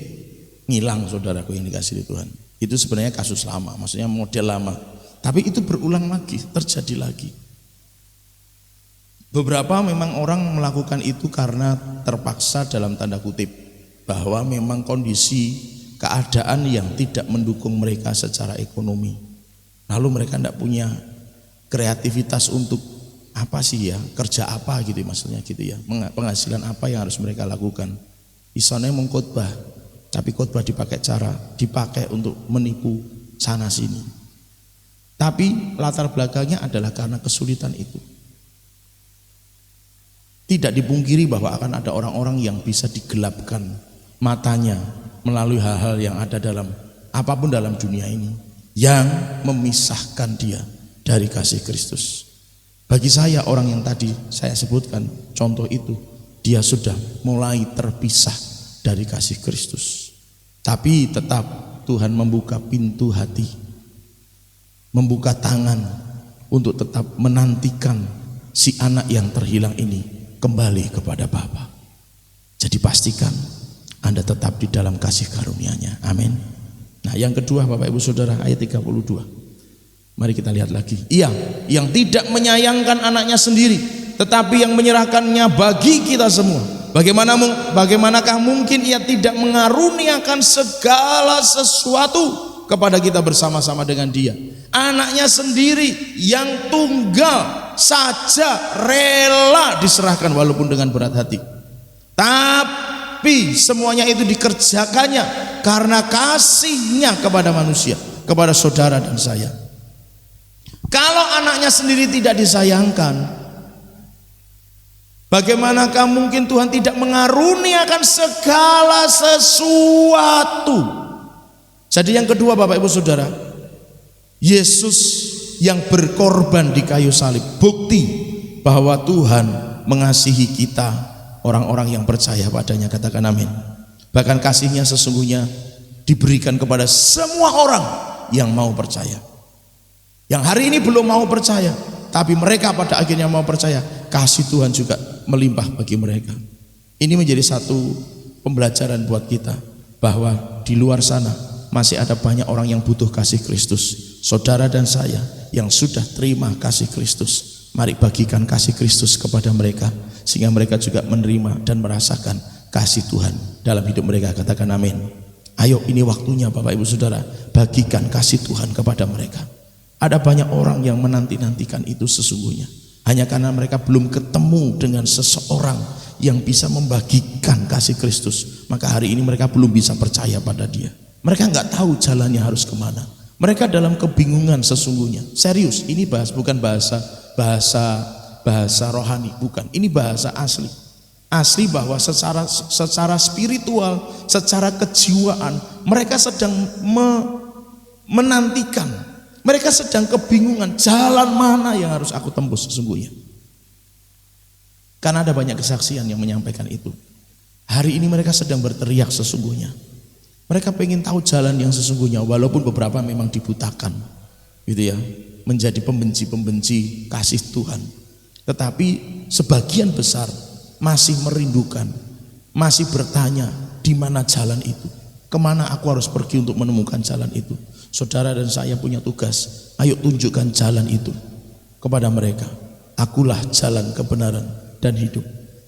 ngilang saudaraku yang dikasih di Tuhan. Itu sebenarnya kasus lama, maksudnya model lama, tapi itu berulang lagi, terjadi lagi. Beberapa memang orang melakukan itu karena terpaksa dalam tanda kutip, bahwa memang kondisi keadaan yang tidak mendukung mereka secara ekonomi. Lalu mereka tidak punya kreativitas untuk kerja apa gitu maksudnya gitu ya. Penghasilan apa yang harus mereka lakukan. Isone mengkhotbah, tapi khotbah dipakai untuk menipu sana sini. Tapi latar belakangnya adalah karena kesulitan itu. Tidak dipungkiri bahwa akan ada orang-orang yang bisa digelapkan matanya melalui hal-hal yang ada apapun dalam dunia ini yang memisahkan dia dari kasih Kristus. Bagi saya, orang yang tadi saya sebutkan contoh itu, dia sudah mulai terpisah dari kasih Kristus. Tapi tetap Tuhan membuka pintu hati, membuka tangan untuk tetap menantikan si anak yang terhilang ini kembali kepada Bapa. Jadi pastikan Anda tetap di dalam kasih karunia-Nya. Amin. Nah, yang kedua Bapak Ibu Saudara, ayat 32. Mari kita lihat lagi. Ia yang tidak menyayangkan anaknya sendiri, tetapi yang menyerahkannya bagi kita semua. Bagaimanakah mungkin ia tidak mengaruniakan segala sesuatu kepada kita bersama-sama dengan dia? Anaknya sendiri yang tunggal saja rela diserahkan walaupun dengan berat hati. Tapi semuanya itu dikerjakannya karena kasihnya kepada manusia, kepada saudara dan saya. Kalau anaknya sendiri tidak disayangkan, bagaimanakah mungkin Tuhan tidak mengaruniakan segala sesuatu? Jadi yang kedua Bapak Ibu Saudara, Yesus yang berkorban di kayu salib, bukti bahwa Tuhan mengasihi kita, orang-orang yang percaya padanya. Katakan amin. Bahkan kasihnya sesungguhnya diberikan kepada semua orang yang mau percaya. Yang hari ini belum mau percaya, tapi mereka pada akhirnya mau percaya, kasih Tuhan juga melimpah bagi mereka. Ini menjadi satu pembelajaran buat kita, bahwa di luar sana masih ada banyak orang yang butuh kasih Kristus. Saudara dan saya yang sudah terima kasih Kristus, mari bagikan kasih Kristus kepada mereka, sehingga mereka juga menerima dan merasakan kasih Tuhan dalam hidup mereka. Katakan amin. Ayo, ini waktunya Bapak Ibu Saudara, bagikan kasih Tuhan kepada mereka. Ada banyak orang yang menanti-nantikan itu sesungguhnya, hanya karena mereka belum ketemu dengan seseorang yang bisa membagikan kasih Kristus, maka hari ini mereka belum bisa percaya pada dia. Mereka nggak tahu jalannya harus kemana. Mereka dalam kebingungan sesungguhnya. Serius, ini bukan bahasa rohani, bukan. Ini bahasa asli. Asli bahwa secara spiritual, secara kejiwaan, mereka sedang menantikan. Mereka sedang kebingungan, jalan mana yang harus aku tembus sesungguhnya. Karena ada banyak kesaksian yang menyampaikan itu. Hari ini mereka sedang berteriak sesungguhnya. Mereka pengen tahu jalan yang sesungguhnya, walaupun beberapa memang dibutakan, gitu ya, menjadi pembenci-pembenci kasih Tuhan. Tetapi sebagian besar masih merindukan, masih bertanya, di mana jalan itu? Kemana aku harus pergi untuk menemukan jalan itu? Saudara dan saya punya tugas, ayo tunjukkan jalan itu kepada mereka. Akulah jalan kebenaran dan hidup.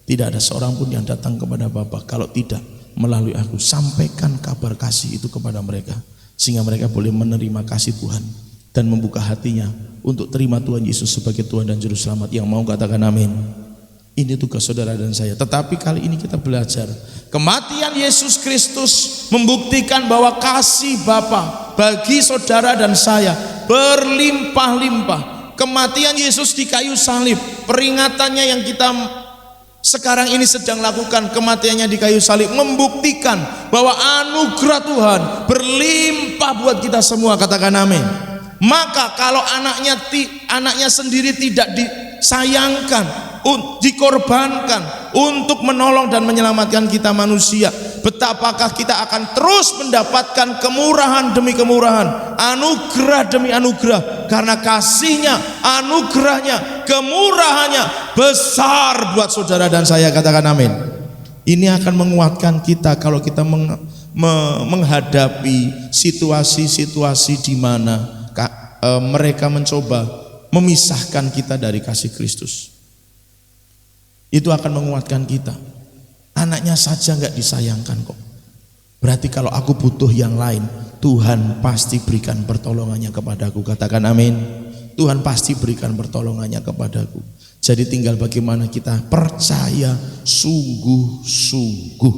Tidak ada seorang pun yang datang kepada Bapa kalau tidak melalui aku. Sampaikan kabar kasih itu kepada mereka, sehingga mereka boleh menerima kasih Tuhan dan membuka hatinya untuk terima Tuhan Yesus sebagai Tuhan dan Juru Selamat. Yang mau katakan amin. Ini tugas saudara dan saya. Tetapi kali ini kita belajar kematian Yesus Kristus membuktikan bahwa kasih Bapa bagi saudara dan saya berlimpah-limpah. Kematian Yesus di kayu salib, peringatannya yang kita sekarang ini sedang lakukan, kematiannya di kayu salib membuktikan bahwa anugerah Tuhan berlimpah buat kita semua. Katakan amin. Maka kalau anaknya sendiri tidak disayangkan, dikorbankan untuk menolong dan menyelamatkan kita manusia, betapakah kita akan terus mendapatkan kemurahan demi kemurahan, anugerah demi anugerah, karena kasihnya, anugerahnya, kemurahannya besar buat saudara dan saya. Katakan amin. Ini akan menguatkan kita kalau kita menghadapi situasi-situasi di mana mereka mencoba memisahkan kita dari kasih Kristus. Itu akan menguatkan kita. Anaknya saja nggak disayangkan kok. Berarti kalau aku butuh yang lain, Tuhan pasti berikan pertolongannya kepadaku. Katakan amin. Tuhan pasti berikan pertolongannya kepadaku. Jadi tinggal bagaimana kita percaya sungguh-sungguh.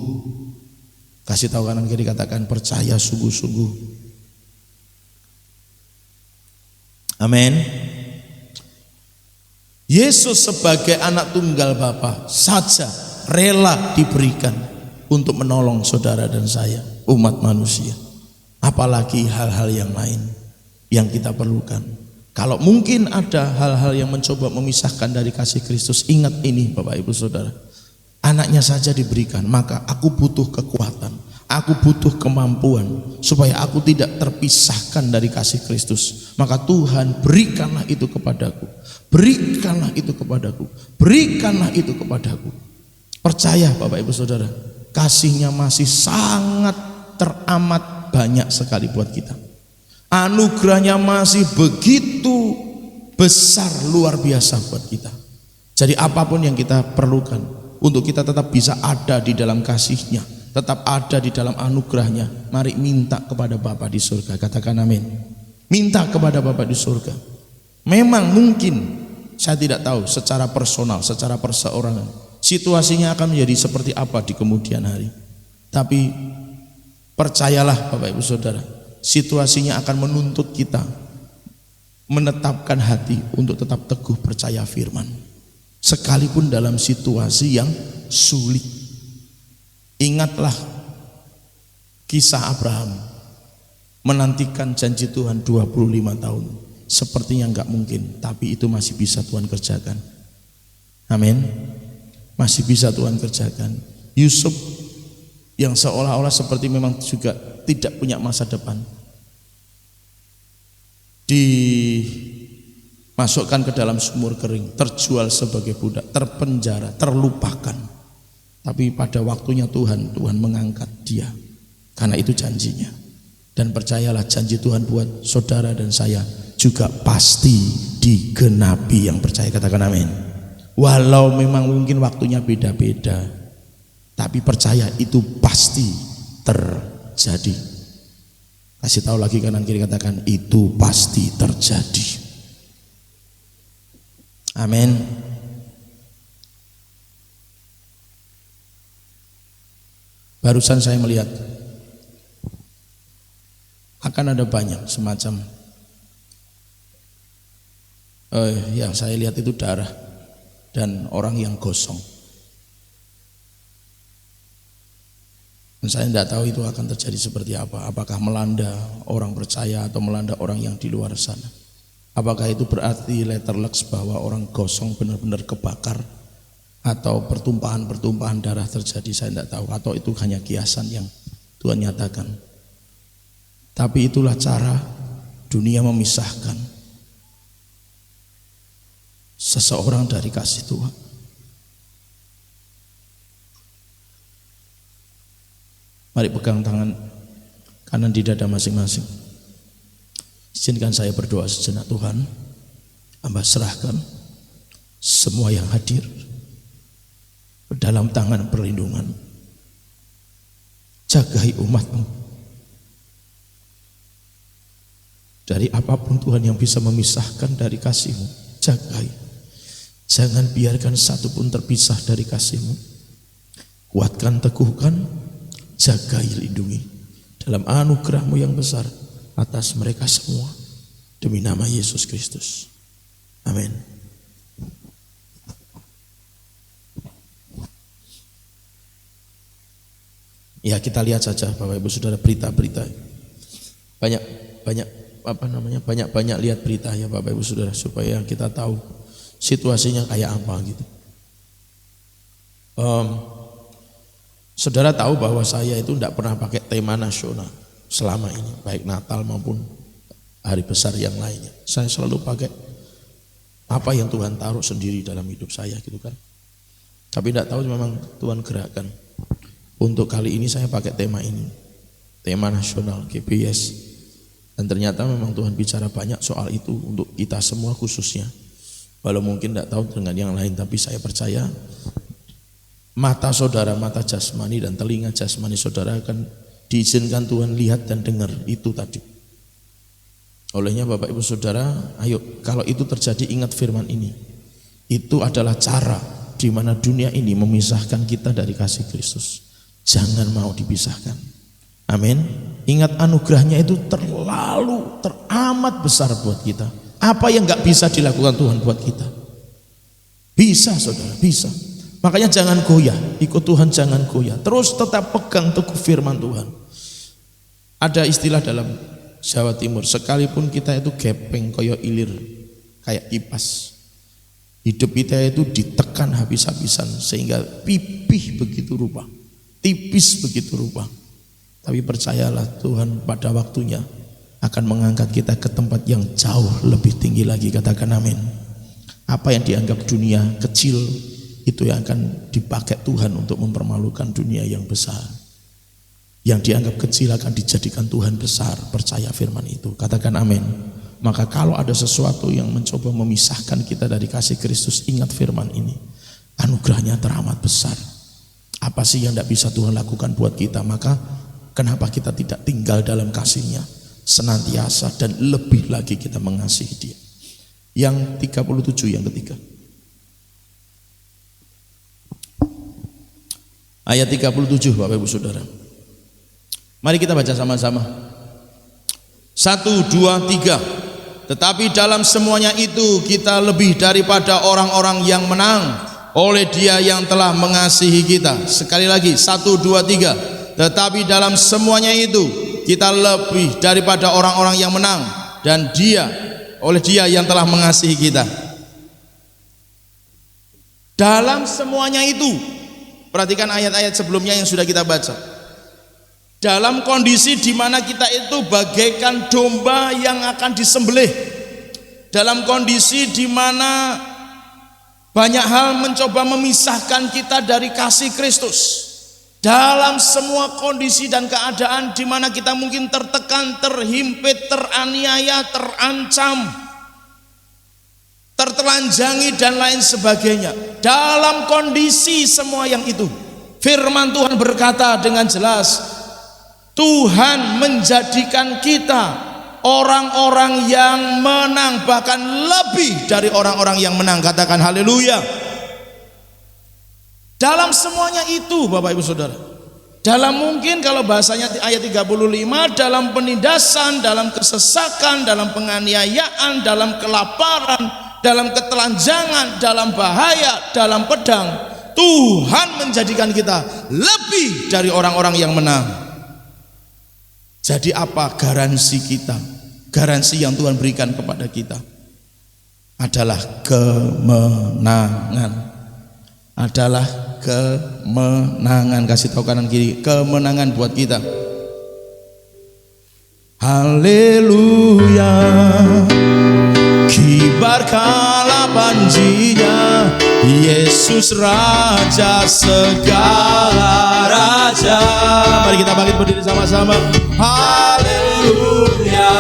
Kasih tahu kanan kiri, katakan percaya sungguh-sungguh. Amin. Yesus sebagai anak tunggal Bapa saja rela diberikan untuk menolong saudara dan saya, umat manusia. Apalagi hal-hal yang lain yang kita perlukan. Kalau mungkin ada hal-hal yang mencoba memisahkan dari kasih Kristus, ingat ini Bapak Ibu Saudara. Anaknya saja diberikan, maka aku butuh kekuatan, aku butuh kemampuan supaya aku tidak terpisahkan dari kasih Kristus. Maka Tuhan berikanlah itu kepadaku, berikanlah itu kepadaku, berikanlah itu kepadaku. Percaya Bapak Ibu Saudara, kasihnya masih sangat teramat banyak sekali buat kita. Anugerahnya masih begitu besar, luar biasa buat kita. Jadi apapun yang kita perlukan untuk kita tetap bisa ada di dalam kasihnya, tetap ada di dalam anugerahnya, mari minta kepada Bapa di surga. Katakan amin. Minta kepada Bapa di surga. Memang mungkin saya tidak tahu secara personal, secara perseorangan situasinya akan menjadi seperti apa di kemudian hari. Tapi percayalah Bapak Ibu Saudara, situasinya akan menuntut kita menetapkan hati untuk tetap teguh percaya firman, sekalipun dalam situasi yang sulit. Ingatlah kisah Abraham menantikan janji Tuhan 25 tahun. Sepertinya enggak mungkin, tapi itu masih bisa Tuhan kerjakan. Amin. Masih bisa Tuhan kerjakan. Yusuf yang seolah-olah seperti memang juga tidak punya masa depan, dimasukkan ke dalam sumur kering, terjual sebagai budak, terpenjara, terlupakan. Tapi pada waktunya Tuhan mengangkat dia, karena itu janjinya. Dan percayalah, janji Tuhan buat saudara dan saya juga pasti digenapi. Yang percaya katakan amin. Walau memang mungkin waktunya beda-beda, tapi percaya itu pasti terjadi. Kasih tahu lagi kanan kiri, katakan itu pasti terjadi. Amin. Barusan saya melihat akan ada banyak semacam yang saya lihat itu darah dan orang yang gosong. Dan saya tidak tahu itu akan terjadi seperti apa. Apakah melanda orang percaya atau melanda orang yang di luar sana. Apakah itu berarti letterlux bahwa orang gosong benar-benar kebakar, atau pertumpahan darah terjadi, saya tidak tahu. Atau itu hanya kiasan yang Tuhan nyatakan. Tapi itulah cara dunia memisahkan. seseorang dari kasih Tuhan. Mari pegang tangan kanan di dada masing-masing. Izinkan saya berdoa sejenak. Tuhan, hamba serahkan semua yang hadir dalam tangan perlindungan. Jagai umat-Mu dari apapun Tuhan yang bisa memisahkan dari kasih-Mu. Jagai, jangan biarkan satu pun terpisah dari kasih-Mu. Kuatkan, teguhkan, jagai, lindungi dalam anugerah-Mu yang besar atas mereka semua, demi nama Yesus Kristus. Amin. Ya, kita lihat saja Bapak Ibu Saudara berita-berita. Banyak lihat berita ya Bapak Ibu Saudara, supaya kita tahu situasinya kayak apa gitu. Saudara tahu bahwa saya itu tidak pernah pakai tema nasional selama ini, baik Natal maupun hari besar yang lainnya. Saya selalu pakai apa yang Tuhan taruh sendiri dalam hidup saya gitu kan. Tapi tidak tahu memang Tuhan gerakkan. Untuk kali ini saya pakai tema ini, tema nasional GPS. Dan ternyata memang Tuhan bicara banyak soal itu untuk kita semua khususnya. Walau mungkin tidak tahu dengan yang lain, tapi saya percaya mata saudara, mata jasmani dan telinga jasmani saudara akan diizinkan Tuhan lihat dan dengar itu tadi. Olehnya Bapak Ibu Saudara, ayo kalau itu terjadi ingat firman ini. Itu adalah cara di mana dunia ini memisahkan kita dari kasih Kristus. Jangan mau dipisahkan. Amin. Ingat anugerahnya itu teramat besar buat kita. Apa yang gak bisa dilakukan Tuhan buat kita? Bisa saudara, bisa. Makanya jangan goyah, ikut Tuhan jangan goyah. Terus tetap pegang teguh firman Tuhan. Ada istilah dalam Jawa Timur, sekalipun kita itu gepeng koyo ilir, kayak kipas. Hidup kita itu ditekan habis-habisan sehingga pipih begitu rupa, tipis begitu rupa. Tapi percayalah Tuhan pada waktunya akan mengangkat kita ke tempat yang jauh lebih tinggi lagi. Katakan amin. Apa yang dianggap dunia kecil itu yang akan dipakai Tuhan untuk mempermalukan dunia yang besar. Yang dianggap kecil akan dijadikan Tuhan besar. Percaya firman itu. Katakan amin. Maka kalau ada sesuatu yang mencoba memisahkan kita dari kasih Kristus, ingat firman ini. Anugerahnya teramat besar. Apa sih yang tidak bisa Tuhan lakukan buat kita? Maka kenapa kita tidak tinggal dalam kasih-Nya senantiasa dan lebih lagi kita mengasihi Dia. Yang 37 yang ketiga. Ayat 37 Bapak Ibu Saudara. Mari kita baca sama-sama. 1, 2, 3. Tetapi dalam semuanya itu kita lebih daripada orang-orang yang menang oleh Dia yang telah mengasihi kita. Sekali lagi 1, 2, 3. Tetapi dalam semuanya itu kita lebih daripada orang-orang yang menang dan oleh Dia yang telah mengasihi kita. Dalam semuanya itu, perhatikan ayat-ayat sebelumnya yang sudah kita baca. Dalam kondisi di mana kita itu bagaikan domba yang akan disembelih, dalam kondisi di mana banyak hal mencoba memisahkan kita dari kasih Kristus. Dalam semua kondisi dan keadaan di mana kita mungkin tertekan, terhimpit, teraniaya, terancam, tertelanjangi dan lain sebagainya. Dalam kondisi semua yang itu, firman Tuhan berkata dengan jelas, Tuhan menjadikan kita orang-orang yang menang, bahkan lebih dari orang-orang yang menang. Katakan haleluya. Dalam semuanya itu Bapak Ibu Saudara, dalam mungkin kalau bahasanya ayat 35, dalam penindasan, dalam kesesakan, dalam penganiayaan, dalam kelaparan, dalam ketelanjangan, dalam bahaya, dalam pedang, Tuhan menjadikan kita lebih dari orang-orang yang menang. Jadi apa garansi kita? Garansi yang Tuhan berikan kepada kita adalah kemenangan. Adalah kemenangan. Kasih tahu kanan kiri, kemenangan buat kita. Haleluya. Kibarkanlah janjinya, Yesus Raja segala raja. Mari kita bangkit berdiri sama-sama. Haleluya.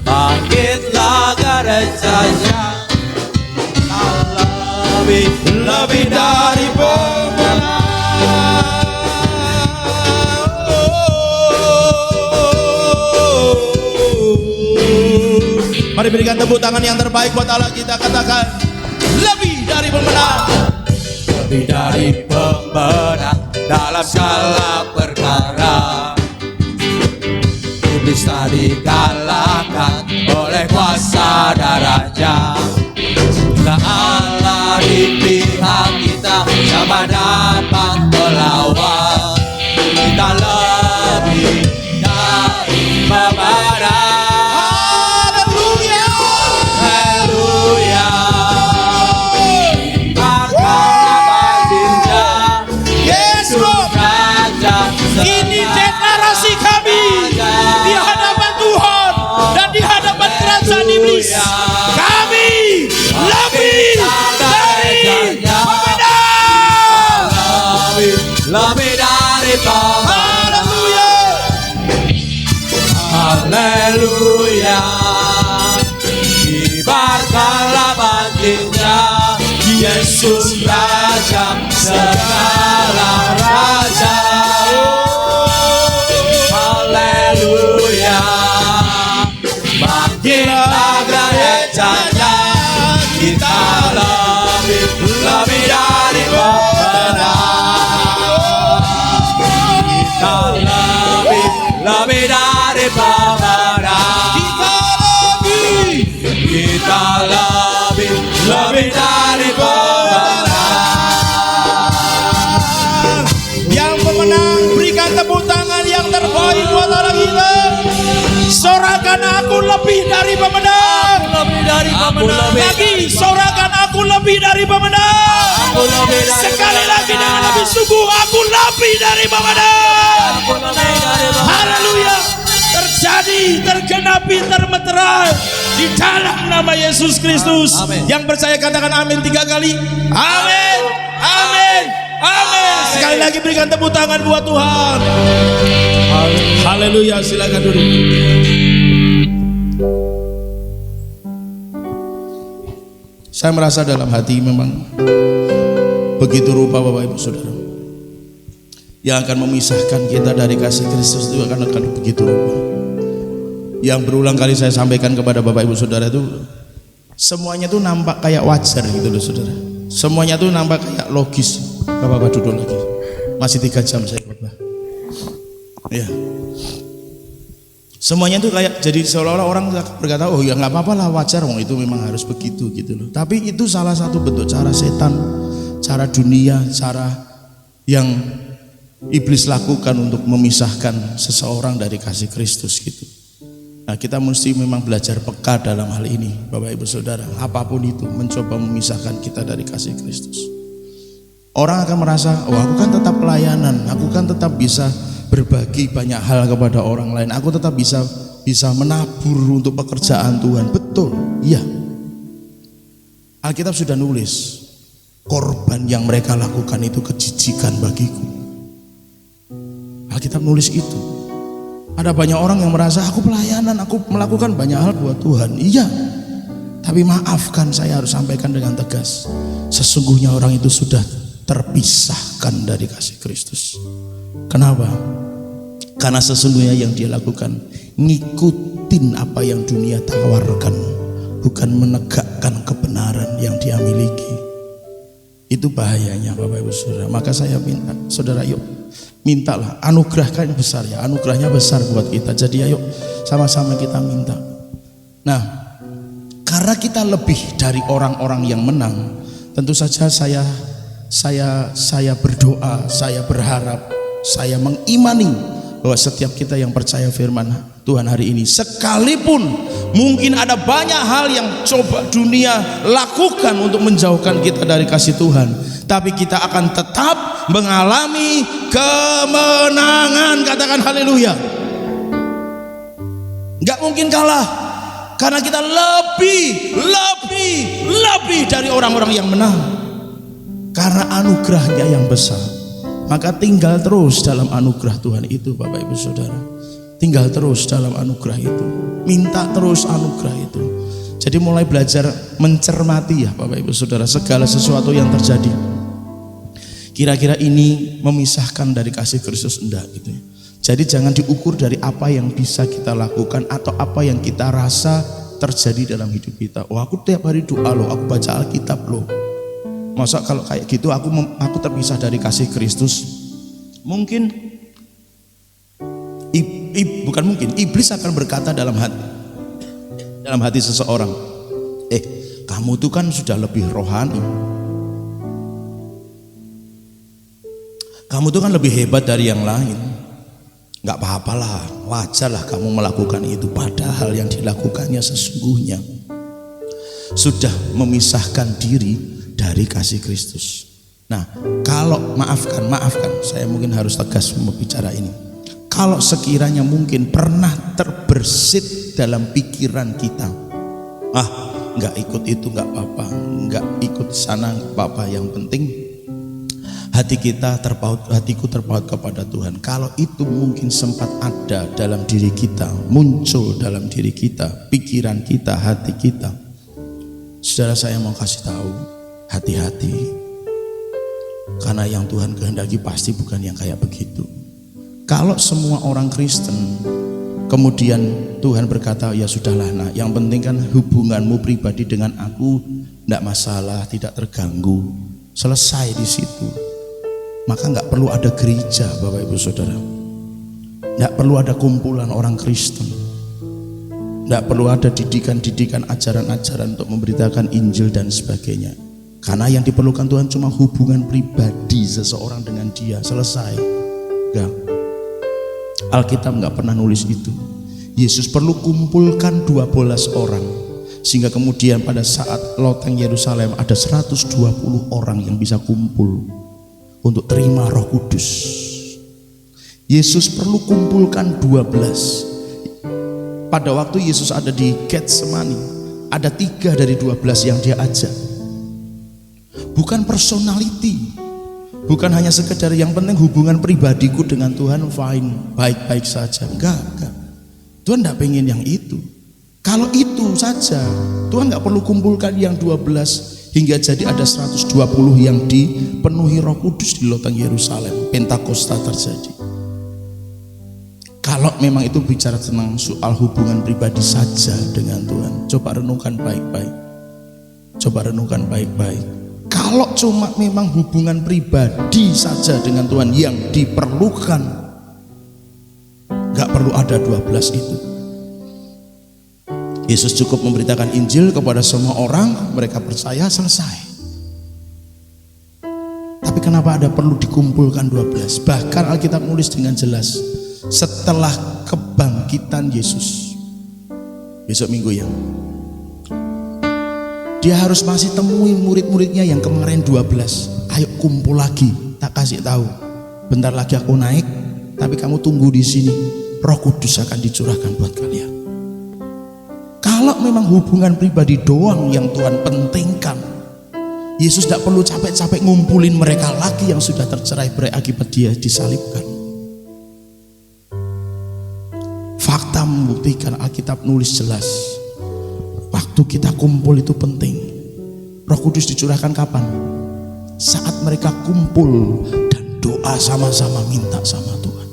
Bangkitlah gerejanya, lebih dari pemenang. Mari berikan tepuk tangan yang terbaik buat Allah kita, katakan lebih dari pemenang. Lebih dari pemenang dalam segala perkara. Iblis tak dikalahkan oleh kuasa darahnya. Jika Allah di pihak kita, siapa dapat melawan? Kita lebih dari pemenang. Ini deklarasi kami di hadapan Tuhan dan di hadapan kerajaan iblis. Kami lebih dari pemenang. Lebih dari pemenang. Haleluya. Kibarkanlah bangkitnya, Yesus Raja segala raja. Haleluya. Bangkitlah gerejanya, kita lebih dari pemenang. Kita lebih dari pemenang. Kita lebih dari pemenang. Yang pemenang berikan tepuk tangan yang terbaik buat orang kita. Sorakan aku lebih dari pemenang. Lebih dari pemenang. Lagi sorakan aku lebih dari pemenang. Sekali lagi dengan lebih sungguh, aku lebih dari pemenang. Haleluya. Terjadi, tergenapi, termeterai di dalam nama Yesus Kristus. Yang percaya katakan amin 3 kali. Amin, amin, amin. Sekali lagi berikan tepuk tangan buat Tuhan. Haleluya. Silakan duduk. Saya merasa dalam hati memang begitu rupa Bapak Ibu Saudara. Yang akan memisahkan kita dari kasih Kristus itu akan begitu rupa. Yang berulang kali saya sampaikan kepada Bapak Ibu Saudara itu, semuanya tuh nampak kayak wajar gitu loh Saudara. Semuanya tuh nampak kayak logis. Bapak duduk lagi. Masih 3 jam saya khotbah. Ya. Semuanya tuh kayak jadi seolah-olah orang berkata, oh ya nggak apa-apa lah, wajar, wong itu memang harus begitu gitu loh. Tapi itu salah satu bentuk cara setan, cara dunia, cara yang iblis lakukan untuk memisahkan seseorang dari kasih Kristus gitu. Nah, kita mesti memang belajar peka dalam hal ini, Bapak Ibu Saudara. Apapun itu mencoba memisahkan kita dari kasih Kristus. Orang akan merasa, oh aku kan tetap pelayanan, aku kan tetap bisa berbagi banyak hal kepada orang lain, aku tetap bisa menabur untuk pekerjaan Tuhan. Betul, iya. Alkitab sudah nulis, korban yang mereka lakukan itu kejijikan bagiku. Alkitab nulis itu. Ada banyak orang yang merasa aku pelayanan, aku melakukan banyak hal buat Tuhan. Iya, tapi maafkan, saya harus sampaikan dengan tegas, sesungguhnya orang itu sudah terpisahkan dari kasih Kristus. Kenapa? Karena sesungguhnya yang dia lakukan ngikutin apa yang dunia tawarkan, bukan menegakkan kebenaran yang dia miliki. Itu bahayanya Bapak Ibu Saudara. Maka saya minta saudara, yuk mintalah, anugerahkan besar ya, anugerahnya besar buat kita. Jadi ayo sama-sama kita minta. Nah, karena kita lebih dari orang-orang yang menang, tentu saja saya berdoa, saya berharap, saya mengimani bahwa setiap kita yang percaya firman Tuhan hari ini, sekalipun mungkin ada banyak hal yang coba dunia lakukan untuk menjauhkan kita dari kasih Tuhan, tapi kita akan tetap mengalami kemenangan. Katakan haleluya. Gak mungkin kalah. Karena kita lebih dari orang-orang yang menang. Karena anugerahnya yang besar. Maka tinggal terus dalam anugerah Tuhan itu, Bapak Ibu Saudara. Tinggal terus dalam anugerah itu. Minta terus anugerah itu. Jadi mulai belajar mencermati ya Bapak Ibu Saudara, segala sesuatu yang terjadi. Kira-kira ini memisahkan dari kasih Kristus enggak gitu ya. Jadi jangan diukur dari apa yang bisa kita lakukan atau apa yang kita rasa terjadi dalam hidup kita. Oh, aku tiap hari doa loh, aku baca Alkitab loh. Masa kalau kayak gitu aku terpisah dari kasih Kristus? Mungkin bukan mungkin, iblis akan berkata dalam hati seseorang, kamu tuh kan sudah lebih rohani, kamu tuh kan lebih hebat dari yang lain. Gak apa-apalah, wajarlah kamu melakukan itu. Padahal yang dilakukannya sesungguhnya sudah memisahkan diri dari kasih Kristus. Nah, kalau maafkan, saya mungkin harus tegas membicara ini. Kalau sekiranya mungkin pernah terbersit dalam pikiran kita, gak ikut itu gak apa-apa, gak ikut sana gak apa-apa, yang penting hatiku terpaut kepada Tuhan. Kalau itu mungkin sempat ada dalam diri kita, muncul dalam diri kita, pikiran kita, hati kita, saudara, saya mau kasih tahu, hati-hati. Karena yang Tuhan kehendaki pasti bukan yang kayak begitu. Kalau semua orang Kristen kemudian Tuhan berkata, ya sudahlah nak, yang penting kan hubunganmu pribadi dengan aku tidak masalah, tidak terganggu, selesai di situ. Maka nggak perlu ada gereja, Bapak Ibu Saudara. Nggak perlu ada kumpulan orang Kristen. Nggak perlu ada didikan-didikan, ajaran-ajaran untuk memberitakan Injil dan sebagainya. Karena yang diperlukan Tuhan cuma hubungan pribadi seseorang dengan Dia, selesai. Nggak. Alkitab nggak pernah nulis itu. Yesus perlu kumpulkan 12 orang, sehingga kemudian pada saat loteng Yerusalem ada 120 orang yang bisa kumpul untuk terima Roh Kudus. Yesus perlu kumpulkan 12. Pada waktu Yesus ada di Getsemani, ada 3 dari 12 yang dia ajak. Bukan personality, bukan hanya sekedar yang penting hubungan pribadiku dengan Tuhan fine, baik-baik saja. Enggak. Tuhan tidak pengen yang itu. Kalau itu saja, Tuhan nggak perlu kumpulkan yang 12 hingga jadi ada 120 yang dipenuhi Roh Kudus di loteng Yerusalem. Pentakosta terjadi. Kalau memang itu bicara tentang soal hubungan pribadi saja dengan Tuhan, coba renungkan baik-baik. Kalau cuma memang hubungan pribadi saja dengan Tuhan yang diperlukan, gak perlu ada 12 itu. Yesus cukup memberitakan Injil kepada semua orang, mereka percaya, selesai. Tapi kenapa ada perlu dikumpulkan 12? Bahkan Alkitab nulis dengan jelas, setelah kebangkitan Yesus, besok minggu ya, dia harus masih temuin murid-muridnya yang kemarin 12. Ayo kumpul lagi, tak kasih tahu. Bentar lagi aku naik, tapi kamu tunggu di sini. Roh Kudus akan dicurahkan buat kalian. Kalau memang hubungan pribadi doang yang Tuhan pentingkan, Yesus tidak perlu capek-capek ngumpulin mereka lagi yang sudah tercerai-berai akibat dia disalibkan. Fakta membuktikan, Alkitab nulis jelas, waktu kita kumpul itu penting. Roh Kudus dicurahkan kapan? Saat mereka kumpul dan doa sama-sama minta sama Tuhan.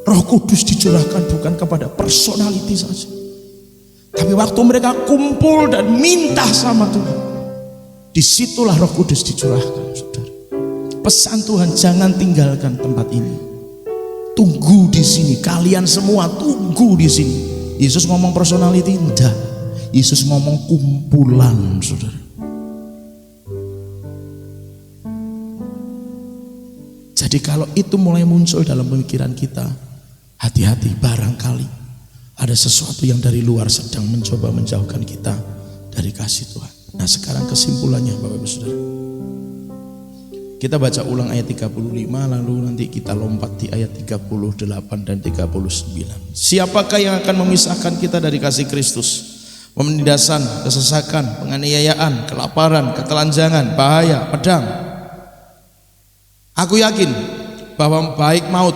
Roh Kudus dicurahkan bukan kepada personality saja, tapi waktu mereka kumpul dan minta sama Tuhan, disitulah Roh Kudus dicurahkan, saudara. Pesan Tuhan, jangan tinggalkan tempat ini. Tunggu di sini, kalian semua tunggu di sini. Yesus ngomong personality enggak. Yesus ngomong kumpulan, saudara. Jadi kalau itu mulai muncul dalam pemikiran kita, hati-hati, barangkali ada sesuatu yang dari luar sedang mencoba menjauhkan kita dari kasih Tuhan. Nah, sekarang kesimpulannya Bapak Ibu Saudara, Kita baca ulang ayat 35, lalu nanti kita lompat di ayat 38 dan 39. Siapakah yang akan memisahkan kita dari kasih Kristus? Penindasan, kesesakan, penganiayaan, kelaparan, ketelanjangan, bahaya, pedang. Aku yakin bahwa baik maut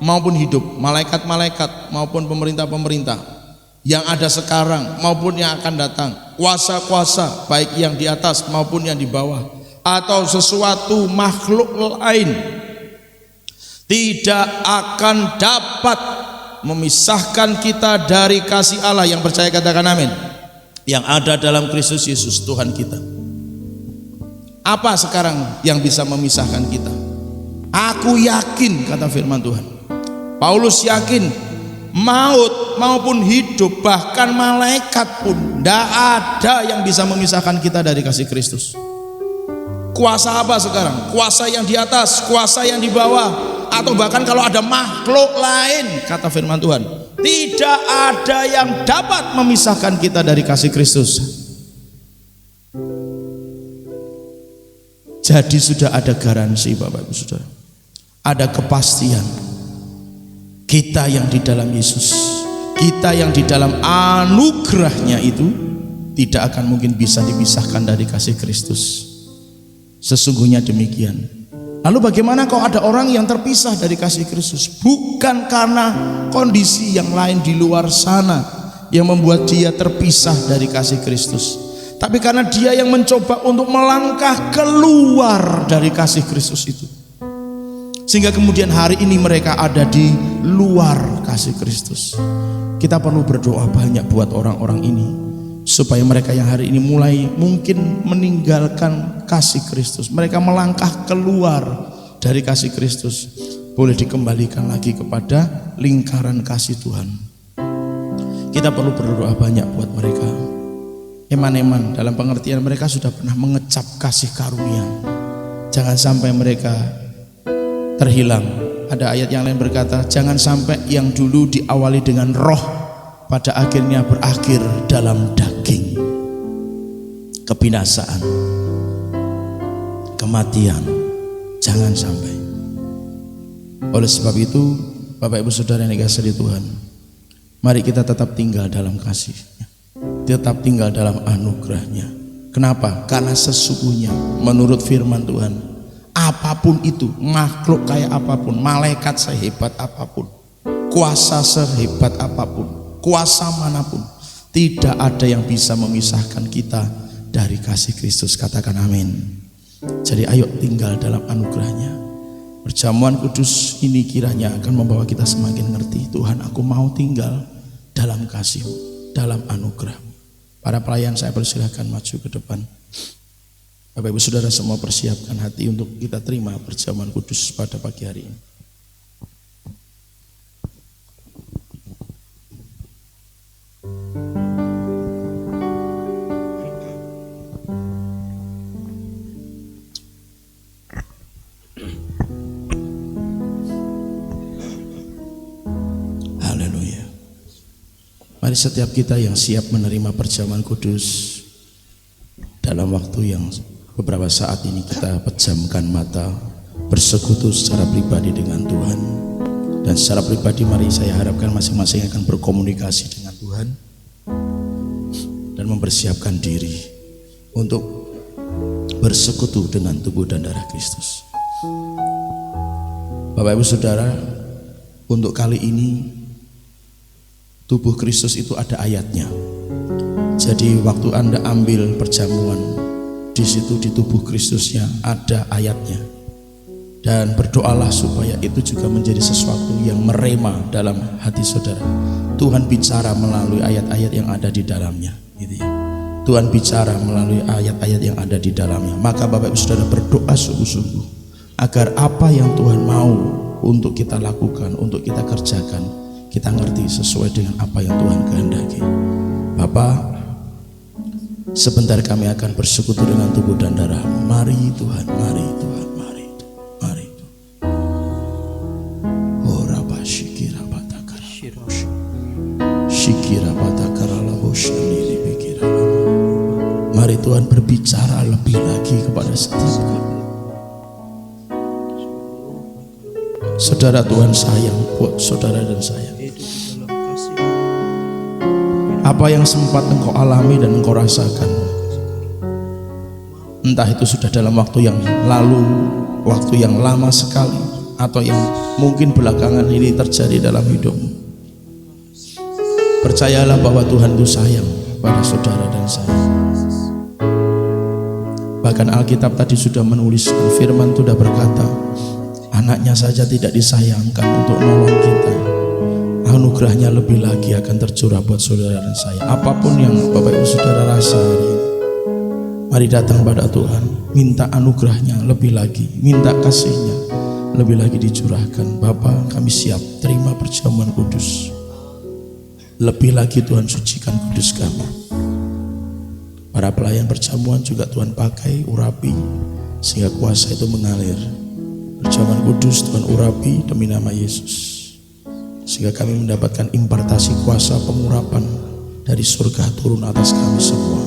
maupun hidup, malaikat-malaikat maupun pemerintah-pemerintah yang ada sekarang maupun yang akan datang, kuasa-kuasa baik yang di atas maupun yang di bawah, atau sesuatu makhluk lain tidak akan dapat memisahkan kita dari kasih Allah. Yang percaya katakan amin. Yang ada dalam Kristus Yesus Tuhan kita. Apa sekarang yang bisa memisahkan kita? Aku yakin, kata firman Tuhan. Paulus yakin maut maupun hidup, bahkan malaikat pun tidak ada yang bisa memisahkan kita dari kasih Kristus. Kuasa apa sekarang? Kuasa yang di atas, kuasa yang di bawah, atau bahkan kalau ada makhluk lain, kata firman Tuhan, tidak ada yang dapat memisahkan kita dari kasih Kristus. Jadi sudah ada garansi, Bapak Ibu Saudara, ada kepastian. Kita yang di dalam Yesus, kita yang di dalam anugerahnya itu tidak akan mungkin bisa dipisahkan dari kasih Kristus. Sesungguhnya demikian. Lalu bagaimana kalau ada orang yang terpisah dari kasih Kristus? Bukan karena kondisi yang lain di luar sana yang membuat dia terpisah dari kasih Kristus, tapi karena dia yang mencoba untuk melangkah keluar dari kasih Kristus itu, sehingga kemudian hari ini mereka ada di luar kasih Kristus. Kita perlu berdoa banyak buat orang-orang ini, supaya mereka yang hari ini mulai mungkin meninggalkan kasih Kristus, mereka melangkah keluar dari kasih Kristus, boleh dikembalikan lagi kepada lingkaran kasih Tuhan. Kita perlu berdoa banyak buat mereka. Eman-eman dalam pengertian mereka sudah pernah mengecap kasih karunia. Jangan sampai mereka terhilang. Ada ayat yang lain berkata, jangan sampai yang dulu diawali dengan roh pada akhirnya berakhir dalam daging. Kebinasaan, kematian, jangan sampai. Oleh sebab itu, Bapak Ibu Saudara yang dikasihi Tuhan, mari kita tetap tinggal dalam kasih-Nya, tetap tinggal dalam anugerah-Nya. Kenapa? Karena sesungguhnya menurut firman Tuhan, apapun itu, makhluk kayak apapun, malaikat sehebat apapun, kuasa sehebat apapun, kuasa manapun, tidak ada yang bisa memisahkan kita dari kasih Kristus. Katakan amin. Jadi ayo tinggal dalam anugerah-Nya. Perjamuan kudus ini kiranya akan membawa kita semakin ngerti, Tuhan, aku mau tinggal dalam kasih-Mu, dalam anugerah-Mu. Para pelayan saya persilahkan maju ke depan. Bapak Ibu Saudara semua persiapkan hati untuk kita terima perjamuan kudus pada pagi hari ini. Haleluya. Mari setiap kita yang siap menerima perjamuan kudus, dalam waktu yang beberapa saat ini kita pejamkan mata, bersekutu secara pribadi dengan Tuhan. Dan secara pribadi mari saya harapkan masing-masing akan berkomunikasi dengan Tuhan dan mempersiapkan diri untuk bersekutu dengan tubuh dan darah Kristus. Bapak Ibu Saudara, untuk kali ini tubuh Kristus itu ada ayatnya. Jadi waktu Anda ambil perjamuan, di situ di tubuh Kristusnya ada ayatnya. Dan berdoalah supaya itu juga menjadi sesuatu yang merema dalam hati saudara. Tuhan bicara melalui ayat-ayat yang ada di dalamnya, gitu ya. Tuhan bicara melalui ayat-ayat yang ada di dalamnya. Maka Bapak Ibu Saudara berdoa sungguh-sungguh agar apa yang Tuhan mau untuk kita lakukan, untuk kita kerjakan, kita ngerti sesuai dengan apa yang Tuhan kehendaki. Bapak, sebentar kami akan bersekutu dengan tubuh dan darah. Mari Tuhan, mari Tuhan, mari Tuhan, mari Tuhan. Oh Rabba Shikira Batakara, Shikira Batakara Laboshaniri Bekira. Mari Tuhan berbicara lebih lagi kepada setiap kami. Saudara, Tuhan sayang buat saudara dan saya. Apa yang sempat engkau alami dan engkau rasakan, entah itu sudah dalam waktu yang lalu, waktu yang lama sekali, atau yang mungkin belakangan ini terjadi dalam hidupmu, percayalah bahwa Tuhan itu sayang pada saudara dan saya. Bahkan Alkitab tadi sudah menuliskan, firman itu sudah berkata, anaknya saja tidak disayangkan untuk nolong kita, anugerahnya lebih lagi akan tercurah buat saudara dan saya. Apapun yang Bapak Ibu Saudara rasa hari ini, mari datang pada Tuhan, minta anugerahnya lebih lagi, minta kasihnya lebih lagi dicurahkan. Bapa, kami siap terima perjamuan kudus. Lebih lagi Tuhan sucikan kudus kami. Para pelayan perjamuan juga Tuhan pakai, urapi, sehingga kuasa itu mengalir. Perjamuan kudus Tuhan urapi demi nama Yesus, sehingga kami mendapatkan impartasi kuasa pengurapan dari surga turun atas kami semua.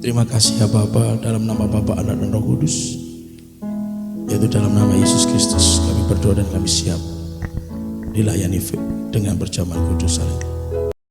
Terima kasih ya Bapa, dalam nama Bapa, Anak dan Roh Kudus, yaitu dalam nama Yesus Kristus kami berdoa dan kami siap dilayani dengan perjamuan kudus hari ini.